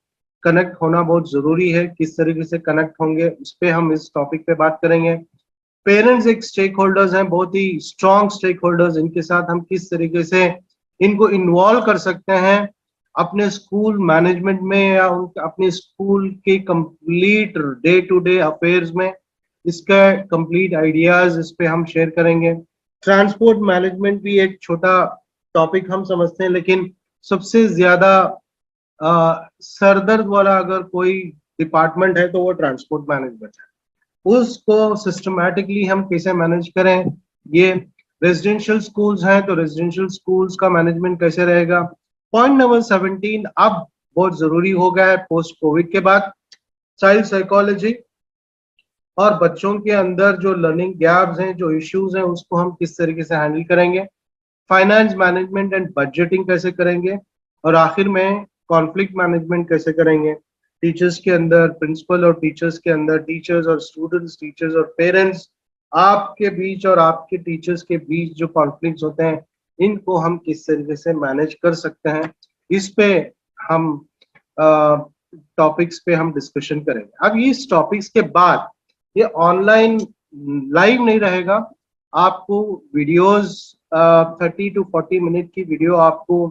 कनेक्ट होना बहुत जरूरी है। किस तरीके से कनेक्ट होंगे उस पर हम इस टॉपिक पे बात करेंगे। पेरेंट्स एक स्टेक होल्डर्स हैं, बहुत ही स्ट्रॉन्ग स्टेक होल्डर्स। इनके साथ हम किस तरीके से इनको इन्वॉल्व कर सकते हैं अपने स्कूल मैनेजमेंट में या अपने स्कूल के complete day to day affairs में, इसका कंप्लीट आइडियाज इस पे हम शेयर करेंगे। ट्रांसपोर्ट मैनेजमेंट भी एक छोटा टॉपिक हम समझते हैं, लेकिन सबसे ज्यादा सरदर्द वाला अगर कोई डिपार्टमेंट है तो वो ट्रांसपोर्ट मैनेजमेंट है। उसको सिस्टमैटिकली हम कैसे मैनेज करें। ये रेजिडेंशियल स्कूल्स हैं तो रेजिडेंशियल स्कूल्स का मैनेजमेंट कैसे रहेगा। पॉइंट नंबर 17 अब बहुत जरूरी हो गया है पोस्ट कोविड के बाद, चाइल्ड साइकोलॉजी और बच्चों के अंदर जो लर्निंग गैप्स हैं, जो इश्यूज हैं, उसको हम किस तरीके से हैंडल करेंगे। फाइनेंस मैनेजमेंट एंड बजटिंग कैसे करेंगे, और आखिर में कॉन्फ्लिक्ट मैनेजमेंट कैसे करेंगे। टीचर्स के अंदर, प्रिंसिपल और टीचर्स के अंदर, टीचर्स और स्टूडेंट्स, टीचर्स और पेरेंट्स, आपके बीच और आपके टीचर्स के बीच जो कॉन्फ्लिक्ट्स होते हैं, इनको हम किस तरीके से मैनेज कर सकते हैं, इस पे हम टॉपिक्स पे हम डिस्कशन करेंगे। अब इस टॉपिक्स के बाद ये ऑनलाइन लाइव नहीं रहेगा, आपको वीडियोस 30 to 40 मिनट की वीडियो आपको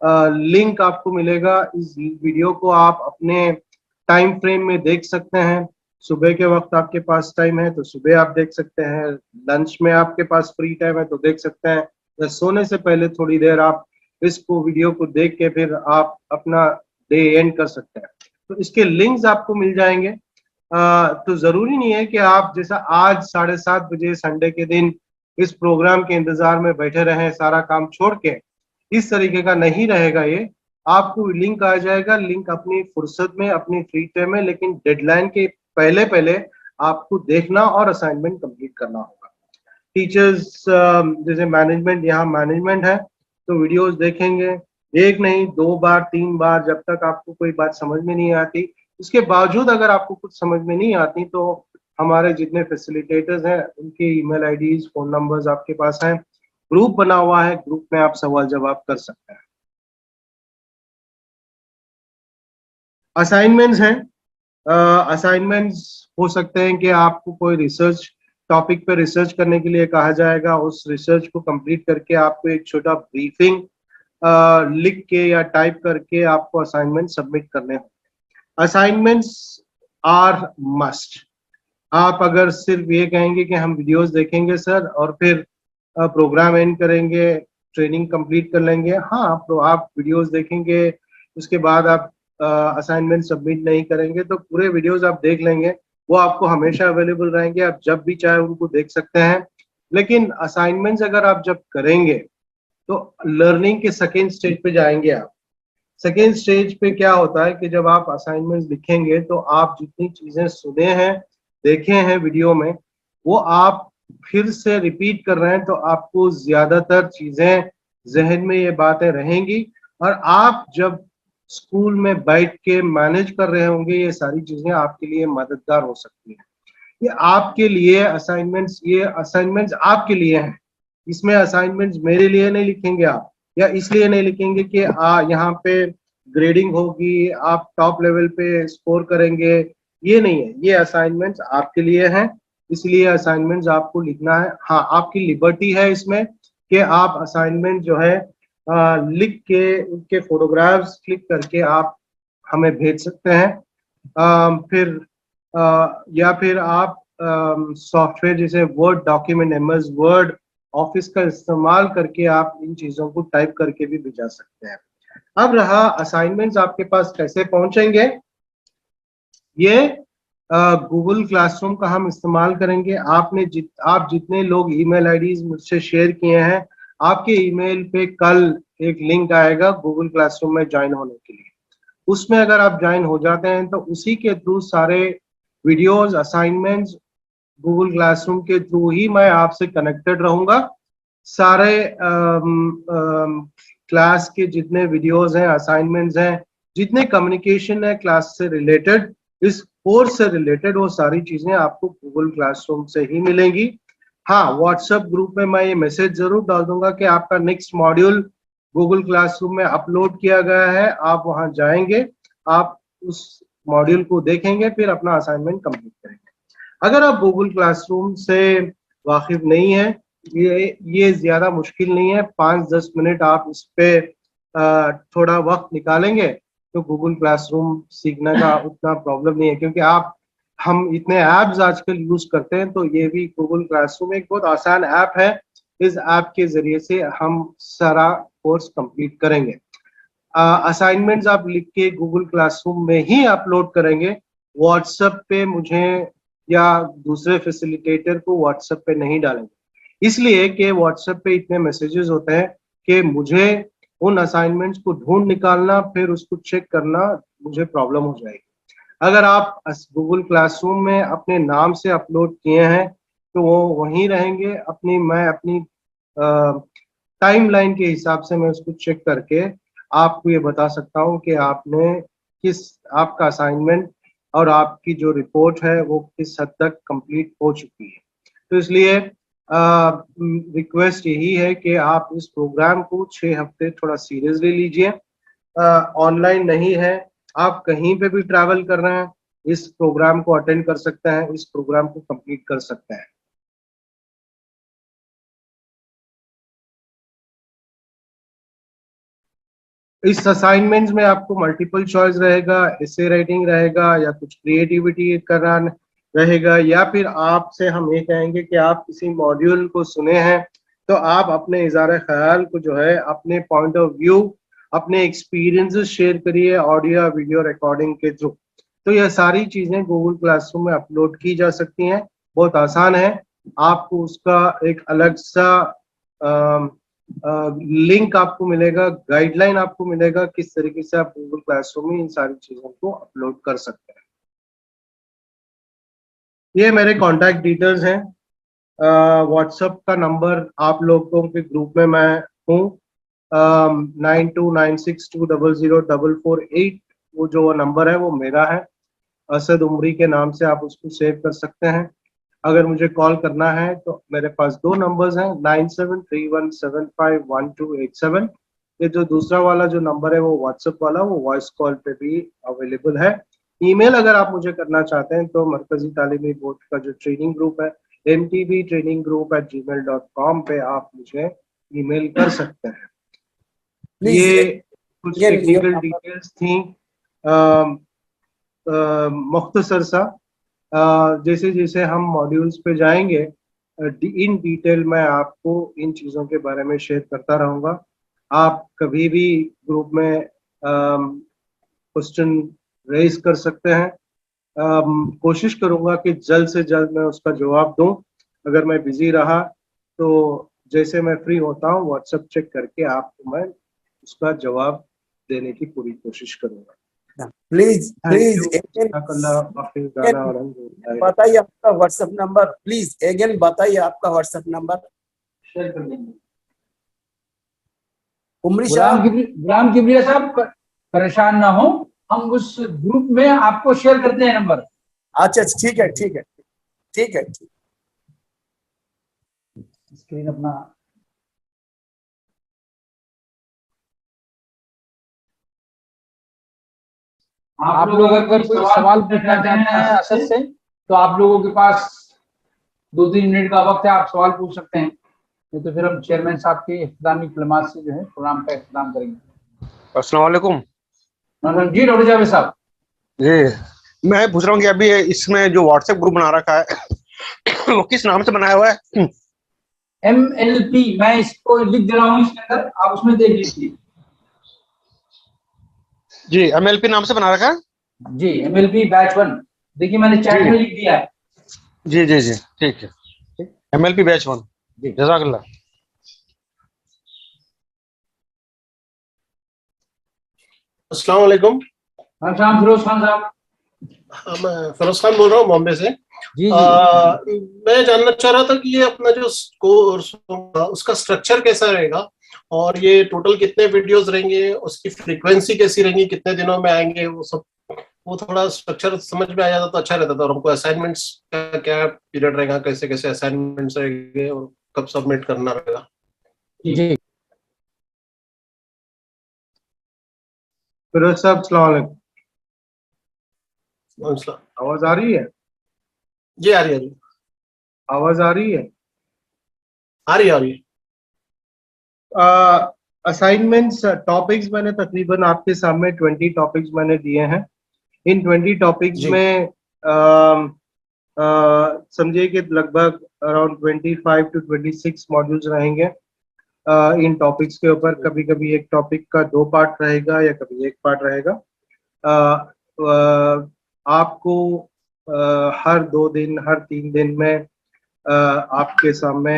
लिंक आपको मिलेगा। इस वीडियो को आप अपने टाइम फ्रेम में देख सकते हैं। सुबह के वक्त आपके पास टाइम है तो सुबह आप देख सकते हैं, लंच में आपके पास फ्री टाइम है तो देख सकते हैं, या सोने से पहले थोड़ी देर आप इसको वीडियो को देख के फिर आप अपना डे एंड कर सकते हैं। तो इसके लिंक्स आपको मिल जाएंगे। तो जरूरी नहीं है कि आप जैसा आज 7:30 बजे संडे के दिन इस प्रोग्राम के इंतजार में बैठे रहें सारा काम छोड़ के। इस तरीके का नहीं रहेगा ये। आपको लिंक आ जाएगा, लिंक अपनी फुर्सत में, अपनी फ्री टाइम में, लेकिन डेडलाइन के पहले पहले आपको देखना और असाइनमेंट कंप्लीट करना होगा। टीचर्स जैसे मैनेजमेंट, यहाँ मैनेजमेंट है तो वीडियोस देखेंगे, एक नहीं 2 बार 3 बार, जब तक आपको कोई बात समझ में नहीं आती। इसके बावजूद अगर आपको कुछ समझ में नहीं आती तो हमारे जितने फैसिलिटेटर्स हैं उनके ईमेल आईडीज, फोन नंबर्स आपके पास हैं, ग्रुप बना हुआ है, ग्रुप में आप सवाल जवाब कर सकते हैं। असाइनमेंट्स हैं। असाइनमेंट्स हो सकते हैं कि आपको कोई रिसर्च टॉपिक पर रिसर्च करने के लिए कहा जाएगा, उस रिसर्च को कंप्लीट करके आपको एक छोटा ब्रीफिंग लिख के या टाइप करके आपको असाइनमेंट सबमिट करने होंगे। Assignments are must. आप अगर सिर्फ ये कहेंगे कि हम वीडियोस देखेंगे सर और फिर प्रोग्राम एंड करेंगे, ट्रेनिंग कंप्लीट कर लेंगे, हाँ तो आप वीडियोस देखेंगे, उसके बाद आप असाइनमेंट सबमिट नहीं करेंगे तो पूरे वीडियोस आप देख लेंगे, वो आपको हमेशा अवेलेबल रहेंगे, आप जब भी चाहे उनको देख सकते हैं। लेकिन असाइनमेंट्स अगर आप जब करेंगे तो लर्निंग के सेकेंड स्टेज पे जाएंगे आप। सेकेंड स्टेज पे क्या होता है कि जब आप असाइनमेंट्स लिखेंगे तो आप जितनी चीजें सुने हैं, देखे हैं वीडियो में, वो आप फिर से रिपीट कर रहे हैं तो आपको ज्यादातर चीजें जहन में ये बातें रहेंगी। और आप जब स्कूल में बैठ के मैनेज कर रहे होंगे, ये सारी चीजें आपके लिए मददगार हो सकती हैं। ये आपके लिए असाइनमेंट्स, ये असाइनमेंट्स आपके लिए हैं। इसमें असाइनमेंट्स मेरे लिए नहीं लिखेंगे आप, या इसलिए नहीं लिखेंगे कि यहाँ पे ग्रेडिंग होगी, आप टॉप लेवल पे स्कोर करेंगे, ये नहीं है। ये असाइनमेंट्स आपके लिए हैं, इसलिए असाइनमेंट्स आपको लिखना है। हाँ, आपकी लिबर्टी है इसमें कि आप असाइनमेंट जो है लिख के उनके फोटोग्राफ्स क्लिक करके आप हमें भेज सकते हैं। फिर या फिर आप सॉफ्टवेयर जैसे word document, MS word, office का इस्तेमाल करके आप इन चीजों को टाइप करके भी भेजा सकते हैं। अब रहा असाइनमेंट्स आपके पास कैसे पहुंचेंगे, ये गूगल क्लासरूम का हम इस्तेमाल करेंगे। आप जितने लोग ईमेल आईडीज मुझसे शेयर किए हैं, आपके ईमेल पे कल एक लिंक आएगा गूगल क्लासरूम में ज्वाइन होने के लिए। उसमें अगर आप ज्वाइन हो जाते हैं तो उसी के थ्रू सारे वीडियोस, असाइनमेंट्स गूगल क्लासरूम के थ्रू ही मैं आपसे कनेक्टेड रहूंगा। सारे क्लास के जितने वीडियोस हैं, असाइनमेंट्स हैं, जितने कम्युनिकेशन है क्लास से रिलेटेड, इस कोर्स से रिलेटेड, वो सारी चीजें आपको गूगल क्लासरूम से ही मिलेंगी। हाँ, व्हाट्सएप ग्रुप में मैं ये मैसेज जरूर डाल दूंगा कि आपका नेक्स्ट मॉड्यूल गूगल क्लासरूम में अपलोड किया गया है, आप वहां जाएंगे, आप उस मॉड्यूल को देखेंगे, फिर अपना असाइनमेंट कंप्लीट करेंगे। अगर आप गूगल क्लासरूम से वाकिफ नहीं है, ये ज्यादा मुश्किल नहीं है, 5-10 मिनट आप इस पे थोड़ा वक्त निकालेंगे तो गूगल क्लासरूम सीखने का उतना प्रॉब्लम नहीं है, क्योंकि हम इतने ऐप्स आजकल यूज करते हैं, तो ये भी गूगल क्लासरूम एक बहुत आसान ऐप है। इस ऐप के जरिए से हम सारा कोर्स कंप्लीट करेंगे। असाइनमेंट्स आप लिख के गूगल क्लासरूम में ही अपलोड करेंगे, व्हाट्सएप पे मुझे या दूसरे फैसिलिटेटर को व्हाट्सएप पे नहीं डालेंगे, इसलिए कि व्हाट्सएप पे इतने मैसेजेस होते हैं कि मुझे उन असाइनमेंट्स को ढूंढ निकालना, फिर उसको चेक करना, मुझे प्रॉब्लम हो जाएगी। अगर आप गूगल क्लासरूम में अपने नाम से अपलोड किए हैं तो वो वहीं रहेंगे। मैं अपनी टाइमलाइन के हिसाब से मैं उसको चेक करके आपको ये बता सकता हूँ कि आपका असाइनमेंट और आपकी जो रिपोर्ट है वो किस हद तक कंप्लीट हो चुकी है। तो इसलिए रिक्वेस्ट यही है कि आप इस प्रोग्राम को 6 हफ्ते थोड़ा सीरियसली लीजिए। ऑनलाइन नहीं है, आप कहीं पे भी ट्रैवल कर रहे हैं, इस प्रोग्राम को अटेंड कर सकते हैं, इस प्रोग्राम को कंप्लीट कर सकते हैं। इस असाइनमेंट्स में आपको मल्टीपल चॉइस रहेगा, एसे राइटिंग रहेगा, या कुछ क्रिएटिविटी करना रहेगा, या फिर आपसे हम ये कहेंगे कि आप किसी मॉड्यूल को सुने हैं तो आप अपने इज़हार ख्याल को जो है, अपने पॉइंट ऑफ व्यू, अपने एक्सपीरियंसेस शेयर करिए ऑडियो वीडियो रिकॉर्डिंग के थ्रू। तो यह सारी चीजें गूगल क्लासरूम में अपलोड की जा सकती हैं, बहुत आसान है। आपको उसका एक अलग सा लिंक आपको मिलेगा, गाइडलाइन आपको मिलेगा किस तरीके से आप गूगल क्लासरूम में इन सारी चीजों को अपलोड कर सकते हैं। ये मेरे कॉन्टैक्ट डिटेल्स हैं। व्हाट्सएप का नंबर आप लोगों के ग्रुप में मैं हूँ, 9296200448, वो जो नंबर है वो मेरा है, असद उमरी के नाम से आप उसको सेव कर सकते हैं। अगर मुझे कॉल करना है तो मेरे पास 2 नंबर्स हैं, 9731751287। ये जो दूसरा वाला जो नंबर है वो व्हाट्सएप वाला, वो वॉइस कॉल पे भी अवेलेबल है। ईमेल अगर आप मुझे करना चाहते हैं तो मरकजी तालीमी बोर्ड का जो ट्रेनिंग ग्रुप है, mtbtraininggroup@gmail.com पे आप मुझे ईमेल कर सकते हैं। ये कुछ टेक्निकल डिटेल्स थी मुख्तसर सा। जैसे जैसे हम मॉड्यूल्स पे जाएंगे इन डिटेल मैं आपको इन चीज़ों के बारे में शेयर करता रहूँगा। आप कभी भी ग्रुप में क्वेश्चन रेज कर सकते हैं। कोशिश करूँगा कि जल्द से जल्द मैं उसका जवाब दूँ। अगर मैं बिजी रहा तो जैसे मैं फ्री होता हूँ व्हाट्सएप चेक करके आपको मैं उसका जवाब देने की पूरी कोशिश करूँगा। प्लीज बताइए आपका व्हाट्सएप नंबर, प्लीज अगेन बताइए आपका व्हाट्सएप नंबर। शेयर कर देंगे। उमरी साहब, गुलाम किबरिया साहब परेशान ना हो, हम उस ग्रुप में आपको शेयर करते हैं नंबर। अच्छा ठीक है ठीक है ठीक है ठीक। स्क्रीन अपना आप लोग अगर कोई सवाल पूछना चाहते हैं असद से, तो आप लोगों के पास 2-3 मिनट का वक्त है, आप सवाल पूछ सकते हैं, नहीं तो फिर हम चेयरमैन साहब के इख्तितामी कलिमात से जो है प्रोग्राम का इख्तिताम करेंगे। अस्सलाम वालेकुम। जी डॉक्टर जावेद साहब। जी मैं पूछ रहा हूँ कि अभी इसमें जो व्हाट्सएप ग्रुप बना रखा है वो किस नाम से बनाया हुआ है? MLP, मैं इसको लिख दे रहा हूँ इसके अंदर, आप उसमें देख लीजिए। जी MLP नाम से बना रखा है। जी MLP बैच 1, देखिए मैंने चैट जी में लिख दिया है। जी जी जी ठीक है। MLP batch 1। जी जज़ाकल्लाह। अस्सलाम वालेकुम। हाँ फिरोज खान साहब। मैं फिरोज खान बोल रहा हूँ बॉम्बे से। जी मैं जानना चाह रहा था कि ये अपना जो कोर्स होगा उसका स्ट्रक्चर कैसा रहेगा और ये टोटल कितने वीडियोस रहेंगे, उसकी फ्रीक्वेंसी कैसी रहेंगी, कितने दिनों में आएंगे, वो सब, वो थोड़ा स्ट्रक्चर समझ में आ जाता तो अच्छा रहता था। और हमको असाइनमेंट्स का क्या पीरियड रहेगा, कैसे कैसे असाइनमेंट्स रहेंगे और कब सबमिट करना रहेगा। जी फिरोज साहब अस्सलाम वालेकुम। आवाज आ रही है? जी आ रही है। आवाज आ रही है? आ रही है, आ रही है। असाइनमेंट्स टॉपिक्स मैंने तकरीबन आपके सामने 20 टॉपिक्स मैंने दिए हैं। इन 20 टॉपिक्स में समझिए कि लगभग अराउंड 25 to 26 मॉड्यूल्स रहेंगे इन टॉपिक्स के ऊपर। कभी कभी एक टॉपिक का 2 पार्ट रहेगा या कभी 1 पार्ट रहेगा। आपको हर 2 दिन, हर 3 दिन में आपके सामने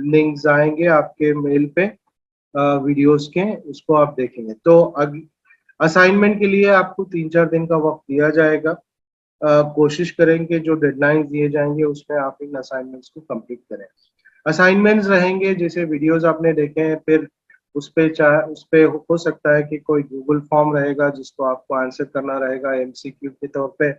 लिंक्स आएंगे आपके मेल पे वीडियोस के, उसको आप देखेंगे। तो असाइनमेंट के लिए आपको 3-4 दिन का वक्त दिया जाएगा। कोशिश करेंगे जो डेडलाइंस दिए जाएंगे उसमें आप इन असाइनमेंट्स को कंप्लीट करें। असाइनमेंट्स रहेंगे जैसे वीडियोस आपने देखे हैं, फिर उस पे हो सकता है कि कोई गूगल फॉर्म रहेगा जिसको आपको आंसर करना रहेगा MCQ के तौर पे,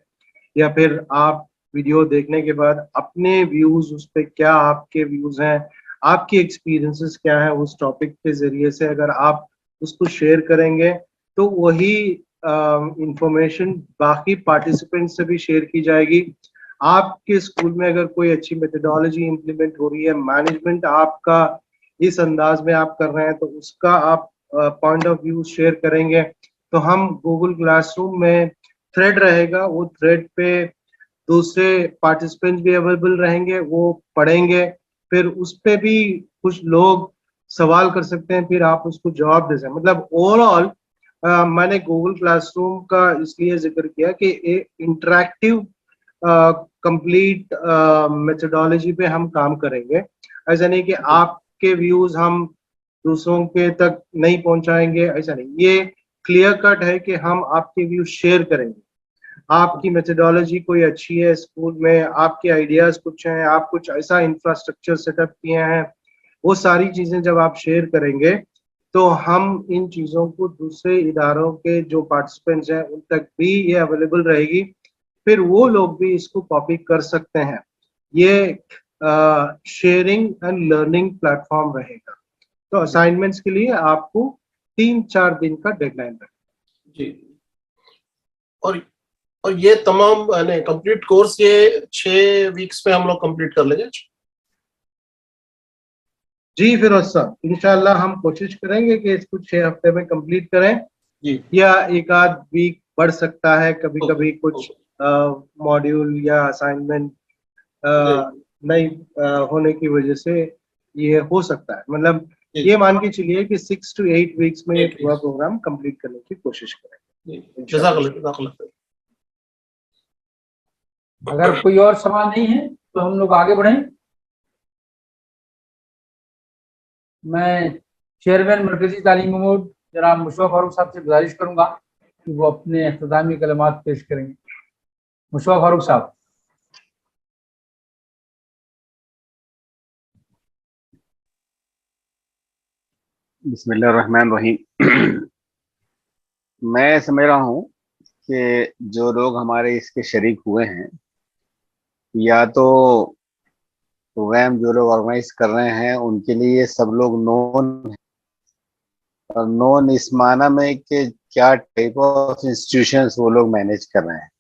या फिर आप वीडियो देखने के बाद अपने व्यूज उस पे, क्या आपके व्यूज हैं, आपके एक्सपीरियंसेस क्या है उस टॉपिक के जरिए से अगर आप उसको शेयर करेंगे तो वही इंफॉर्मेशन बाकी पार्टिसिपेंट से भी शेयर की जाएगी। आपके स्कूल में अगर कोई अच्छी मेथोडोलॉजी इंप्लीमेंट हो रही है, मैनेजमेंट आपका इस अंदाज में आप कर रहे हैं, तो उसका आप पॉइंट ऑफ व्यू शेयर करेंगे। तो हम गूगल क्लासरूम में थ्रेड रहेगा, वो थ्रेड पे दूसरे पार्टिसिपेंट भी अवेलेबल रहेंगे, वो पढ़ेंगे, फिर उस पे भी कुछ लोग सवाल कर सकते हैं, फिर आप उसको जवाब दे सकते हैं। मतलब ओवरऑल मैंने गूगल क्लासरूम का इसलिए जिक्र किया कि इंटरेक्टिव कंप्लीट मेथोडोलॉजी पे हम काम करेंगे। ऐसा नहीं कि आपके व्यूज हम दूसरों के तक नहीं पहुंचाएंगे, ऐसा नहीं। ये क्लियर कट है कि हम आपके व्यूज शेयर करेंगे। आपकी मेथोडोलॉजी कोई अच्छी है स्कूल में, आपके आइडियाज कुछ हैं, आप कुछ ऐसा इंफ्रास्ट्रक्चर सेटअप किए हैं, वो सारी चीजें जब आप शेयर करेंगे तो हम इन चीजों को दूसरे इदारों के जो पार्टिसिपेंट्स हैं उन तक भी ये अवेलेबल रहेगी, फिर वो लोग भी इसको कॉपी कर सकते हैं। ये शेयरिंग एंड लर्निंग प्लेटफॉर्म रहेगा। तो असाइनमेंट्स के लिए आपको 3-4 दिन का डेडलाइन रहेगा जी। और ये तमाम कंप्लीट कोर्स ये 6 वीक्स में हम लोग कंप्लीट कर लेंगे जी। फिरोज साहब इंशाल्लाह हम कोशिश करेंगे कि इसको 6 हफ्ते में कंप्लीट करें जी, या एक आध वीक बढ़ सकता है। कभी कभी कुछ मॉड्यूल या असाइनमेंट नहीं होने की वजह से ये हो सकता है। मतलब ये मान के चलिए कि 6 to 8 वीक्स में ये पूरा प्रोग्राम कंप्लीट करने की कोशिश करेंगे। जज़ाकल्लाह। अगर कोई और सवाल नहीं है तो हम लोग आगे बढ़ें। मैं चेयरमैन मरकजी तालीमी बोर्ड जनाब मुशर्रफ फारूक साहब से गुजारिश करूंगा कि वो अपने इख्तितामी कलमात पेश करेंगे। मुशर्रफ फारूक साहब। बिस्मिल्लाहिर्रहमानिर्रहीम। मैं समझ रहा हूँ कि जो लोग हमारे इसके शरीक हुए हैं, या तो प्रोग्राम जो लोग ऑर्गेनाइज कर रहे हैं उनके लिए सब लोग नोन, और नोन इस माना में कि क्या टाइप ऑफ इंस्टीट्यूशंस वो लोग मैनेज कर रहे हैं।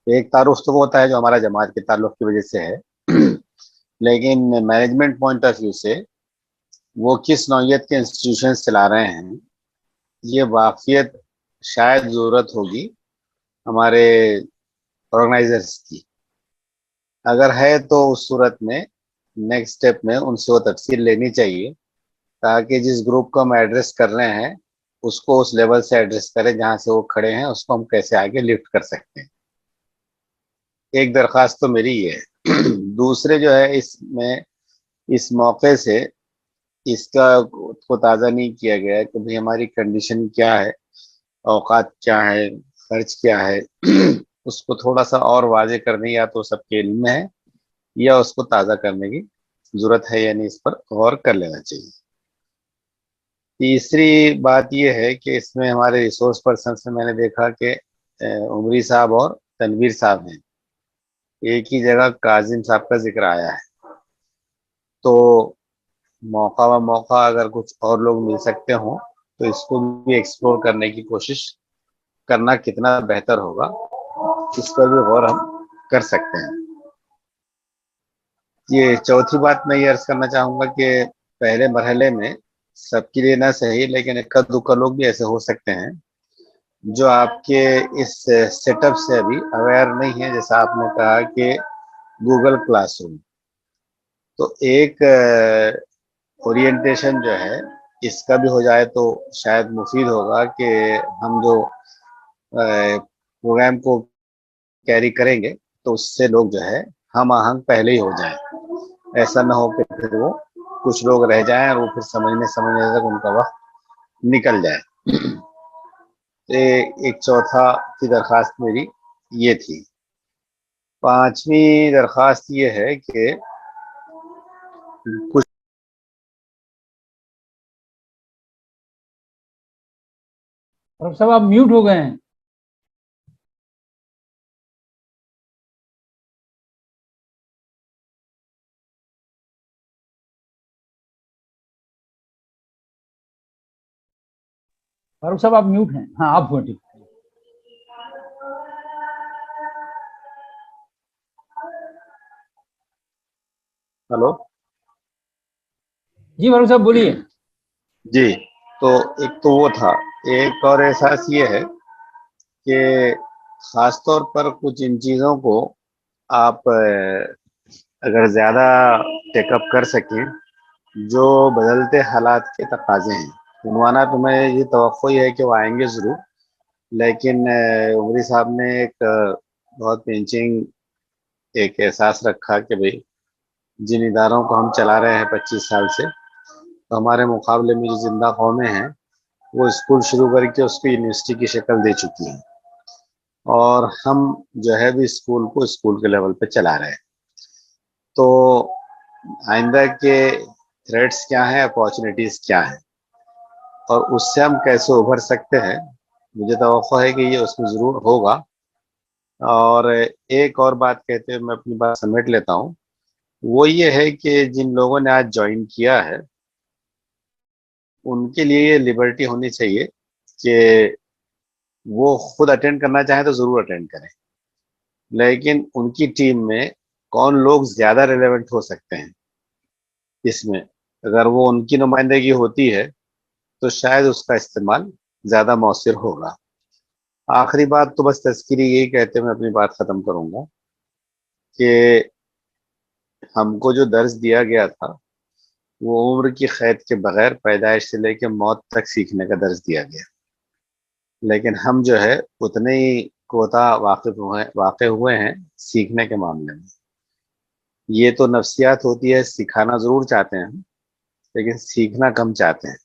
एक तारुफ तो वो होता है जो हमारा जमात के ताल्लुक की वजह से है, लेकिन मैनेजमेंट पॉइंट ऑफ व्यू से वो किस नौयत के इंस्टीट्यूशन चला रहे हैं, ये वाकफियत शायद जरूरत होगी हमारे ऑर्गेनाइजर्स की। अगर है तो उस सूरत में नेक्स्ट स्टेप में उनसे वो तफसील लेनी चाहिए, ताकि जिस ग्रुप को हम एड्रेस कर रहे हैं उसको उस लेवल से एड्रेस करें जहां से वो खड़े हैं, उसको हम कैसे आगे लिफ्ट कर सकते हैं। एक दरख्वास्त तो मेरी ये है। दूसरे जो है, इसमें इस मौके से इसका को ताज़ा नहीं किया गया है कि भाई हमारी कंडीशन क्या है, औकात क्या है, खर्च क्या है। उसको थोड़ा सा और वाजे करने, या तो सबके इल्म में है या उसको ताज़ा करने की जरूरत है, यानी इस पर गौर कर लेना चाहिए। तीसरी बात यह है कि इसमें हमारे रिसोर्स पर्सन से मैंने देखा कि उमरी साहब और तनवीर साहब हैं, एक ही जगह काजिम साहब का जिक्र आया है। तो मौका व मौका अगर कुछ और लोग मिल सकते हों तो इसको भी एक्सप्लोर करने की कोशिश करना कितना बेहतर होगा, इस पर भी गौर हम कर सकते हैं। ये चौथी बात मैं ये अर्ज करना चाहूँगा कि पहले मरहले में सबके लिए ना सही, लेकिन इक्का दुक्का लोग भी ऐसे हो सकते हैं जो आपके इस सेटअप से अभी अवेयर नहीं है। जैसा आपने कहा कि गूगल क्लासरूम, तो एक ओरिएंटेशन जो है इसका भी हो जाए तो शायद मुफीद होगा कि हम जो प्रोग्राम को कैरी करेंगे तो उससे लोग जो है हम आहंग पहले ही हो जाए। ऐसा ना हो कि फिर वो कुछ लोग रह जाएं और वो फिर समझने तक उनका वक्त निकल जाए। एक चौथा की दरखास्त मेरी ये थी। पांचवी दरखास्त ये है कि कुछ और सब आप म्यूट हो गए हैं। फारूक साहब आप म्यूट हैं। हाँ आप हुए, ठीक। हेलो जी फारूक साहब बोलिए। जी, तो एक तो वो था। एक और एहसास ये है कि खास तौर पर कुछ इन चीज़ों को आप अगर ज़्यादा टेकअप कर सकें, जो बदलते हालात के तकाजे हैं। उनवाना तो मैं ये तवक्को ही है कि वो आएंगे ज़रूर, लेकिन उमरी साहब ने एक बहुत पिंचिंग एक एहसास रखा कि भाई जिन इदारों को हम चला रहे हैं 25 साल से, तो हमारे मुकाबले में जो जिंदा कौमें हैं वो स्कूल शुरू करके उसको यूनिवर्सिटी की शक्ल दे चुकी हैं, और हम जो है भी स्कूल को स्कूल के लेवल पे चला रहे हैं। तो आइंदा के थ्रेट्स क्या हैं, अपॉर्चुनिटीज़ क्या हैं, और उससे हम कैसे उभर सकते हैं, मुझे तवक्को है कि ये उसमें ज़रूर होगा। और एक और बात कहते हुए मैं अपनी बात समेट लेता हूँ, वो ये है कि जिन लोगों ने आज ज्वाइन किया है उनके लिए ये लिबर्टी होनी चाहिए कि वो खुद अटेंड करना चाहें तो ज़रूर अटेंड करें, लेकिन उनकी टीम में कौन लोग ज़्यादा रिलेवेंट हो सकते हैं इसमें, अगर वो उनकी नुमाइंदगी होती है तो शायद उसका इस्तेमाल ज़्यादा मौसर होगा। आखिरी बात तो बस तज़किरी यही कहते हुए मैं अपनी बात ख़त्म करूँगा कि हमको जो दर्स दिया गया था वो उम्र की क़ैद के बगैर पैदाइश से लेकर मौत तक सीखने का दर्स दिया गया, लेकिन हम जो है उतने ही कोता वाक़े हुए हैं सीखने के मामले में। ये तो नफ्सियात होती है, सिखाना ज़रूर चाहते हैं हम, लेकिन सीखना कम चाहते हैं,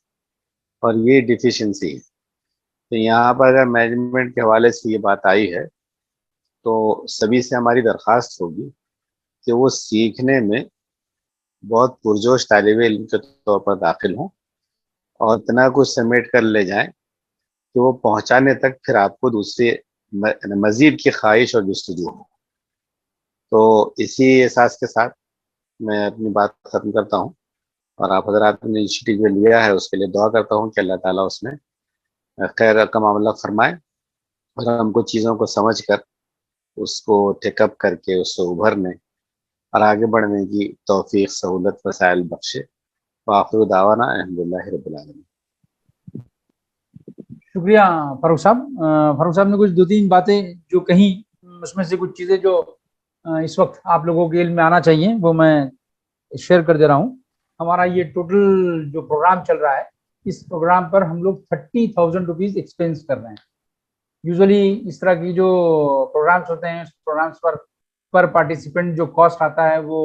और ये डिफिशिएंसी है। तो यहाँ पर अगर मैनेजमेंट के हवाले से ये बात आई है तो सभी से हमारी दरख्वास्त होगी कि वो सीखने में बहुत पुरजोश तालिब इल्म के तौर पर दाखिल हों और इतना कुछ समेट कर ले जाएं कि वो पहुंचाने तक फिर आपको दूसरी मजीद की ख्वाहिश और जस्तजू हो। तो इसी एहसास के साथ मैं अपनी बात खत्म करता हूँ, और आप हजरात ने इनिशिएटिव जो लिया है उसके लिए दुआ करता हूँ कि अल्लाह ताला उसमें खैर का मामला फरमाए, और हमको चीज़ों को समझ कर उसको टेकअप करके उससे उभरने और आगे बढ़ने की तौफीक सहूलत वसाइल बख्शे। वाखिर दावाना अल्हम्दुलिल्लाहि रब्बिल आलमीन। शुक्रिया फारूक साहब। फारूक साहब ने कुछ 2-3 बातें जो कही, उसमें से कुछ चीज़ें जो इस वक्त आप लोगों के इल्म में आना चाहिए वो मैं शेयर कर दे रहा हूँ। हमारा ये टोटल जो प्रोग्राम चल रहा है, इस प्रोग्राम पर हम लोग 30,000 रुपीज़ एक्सपेंस कर रहे हैं। यूजुअली इस तरह की जो प्रोग्राम्स होते हैं, प्रोग्राम्स पर पार्टिसिपेंट जो कॉस्ट आता है वो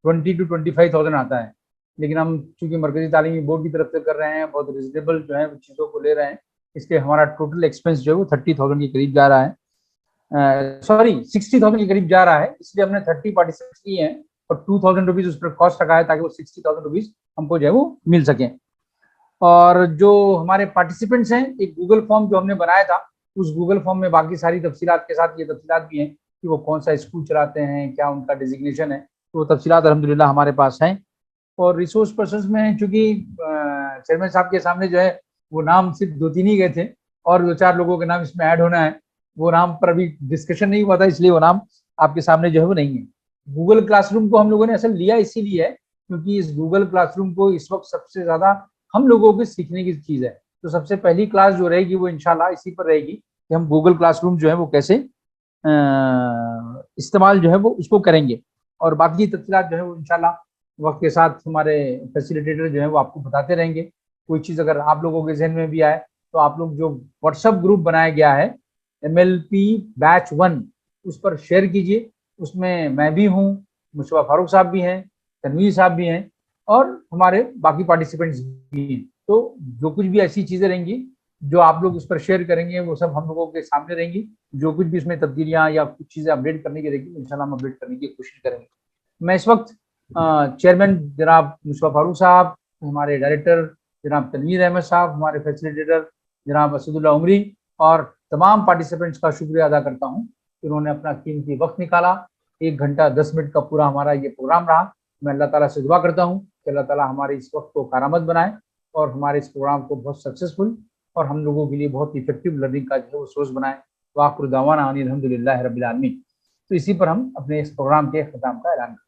20 to 25,000 आता है, लेकिन हम चूंकि मरकजी तालीमी बोर्ड की तरफ से कर रहे हैं, बहुत रिजनेबल जो है चीज़ों को ले रहे हैं, इसलिए हमारा टोटल एक्सपेंस जो है वो 30,000 के करीब जा रहा है, सॉरी 60,000 के करीब जा रहा है। इसलिए हमने 30 पार्टिसिपेंट्स किए हैं और 2,000 रुपीज़ उस पर कॉस्ट रखा है ताकि वो 60,000 रुपीज़ हमको जो है वो मिल सके। और जो हमारे पार्टिसिपेंट्स हैं, एक गूगल फॉर्म जो हमने बनाया था, उस गूगल फॉर्म में बाकी सारी तफसीलात के साथ ये तफसीलात भी हैं कि वो कौन सा स्कूल चलाते हैं, क्या उनका डिजिग्नेशन है, तो वो तफसीलात अल्हम्दुलिल्लाह हमारे पास हैं। और रिसोर्स पर्सन में चूंकि चेयरमैन साहब के सामने जो है वो नाम सिर्फ 2-3 ही गए थे और 2-4 लोगों के नाम इसमें ऐड होना है, वो नाम पर अभी डिस्कशन नहीं हुआ था, इसलिए वो नाम आपके सामने जो है वो नहीं है। गूगल क्लासरूम को हम लोगों ने असल लिया इसीलिए है क्योंकि इस गूगल क्लासरूम को इस वक्त सबसे ज्यादा हम लोगों के सीखने की चीज है। तो सबसे पहली क्लास जो रहेगी वो इंशाल्लाह इसी पर रहेगी कि हम गूगल क्लासरूम जो है वो कैसे इस्तेमाल जो है वो उसको करेंगे, और बाकी तफसीलात जो है वो इंशाल्लाह वक्त के साथ हमारे फैसिलिटेटर जो है वो आपको बताते रहेंगे। कोई चीज़ अगर आप लोगों के जहन में भी आए तो आप लोग जो व्हाट्सएप ग्रुप बनाया गया है MLP बैच 1 उस पर शेयर कीजिए। उसमें मैं भी हूँ, मुशवा फारूक साहब भी हैं, तनवीर साहब भी हैं और हमारे बाकी पार्टिसिपेंट्स भी हैं। तो जो कुछ भी ऐसी चीज़ें रहेंगी जो आप लोग उस पर शेयर करेंगे वो सब हम लोगों के सामने रहेंगी। जो कुछ भी इसमें तब्दीलियाँ या कुछ चीज़ें अपडेट करने की रहेगी इंशाल्लाह हम अपडेट करने की कोशिश करेंगे। मैं इस वक्त चेयरमैन जनाब मुशवा फारूक साहब, हमारे डायरेक्टर जनाब तनवीर अहमद साहब, हमारे फैसिलिटेटर जनाब असदुल्लाह उमरी और तमाम पार्टिसिपेंट्स का शुक्रिया अदा करता हूँ कि उन्होंने अपना कीमती वक्त निकाला। 1 घंटा 10 मिनट का पूरा हमारा ये प्रोग्राम रहा। मैं अल्लाह ताला से दुआ करता हूँ कि अल्लाह ताला हमारे इस वक्त को कारामद बनाए और हमारे इस प्रोग्राम को बहुत सक्सेसफुल और हम लोगों के लिए बहुत इफेक्टिव लर्निंग का जो है वो सोर्स बनाए। वाखिर दावाना अनिल हम्दुलिल्लाहि रब्बिल आलमीन। तो इसी पर हम अपने इस प्रोग्राम के ख़त्म का ऐलान करते हैं।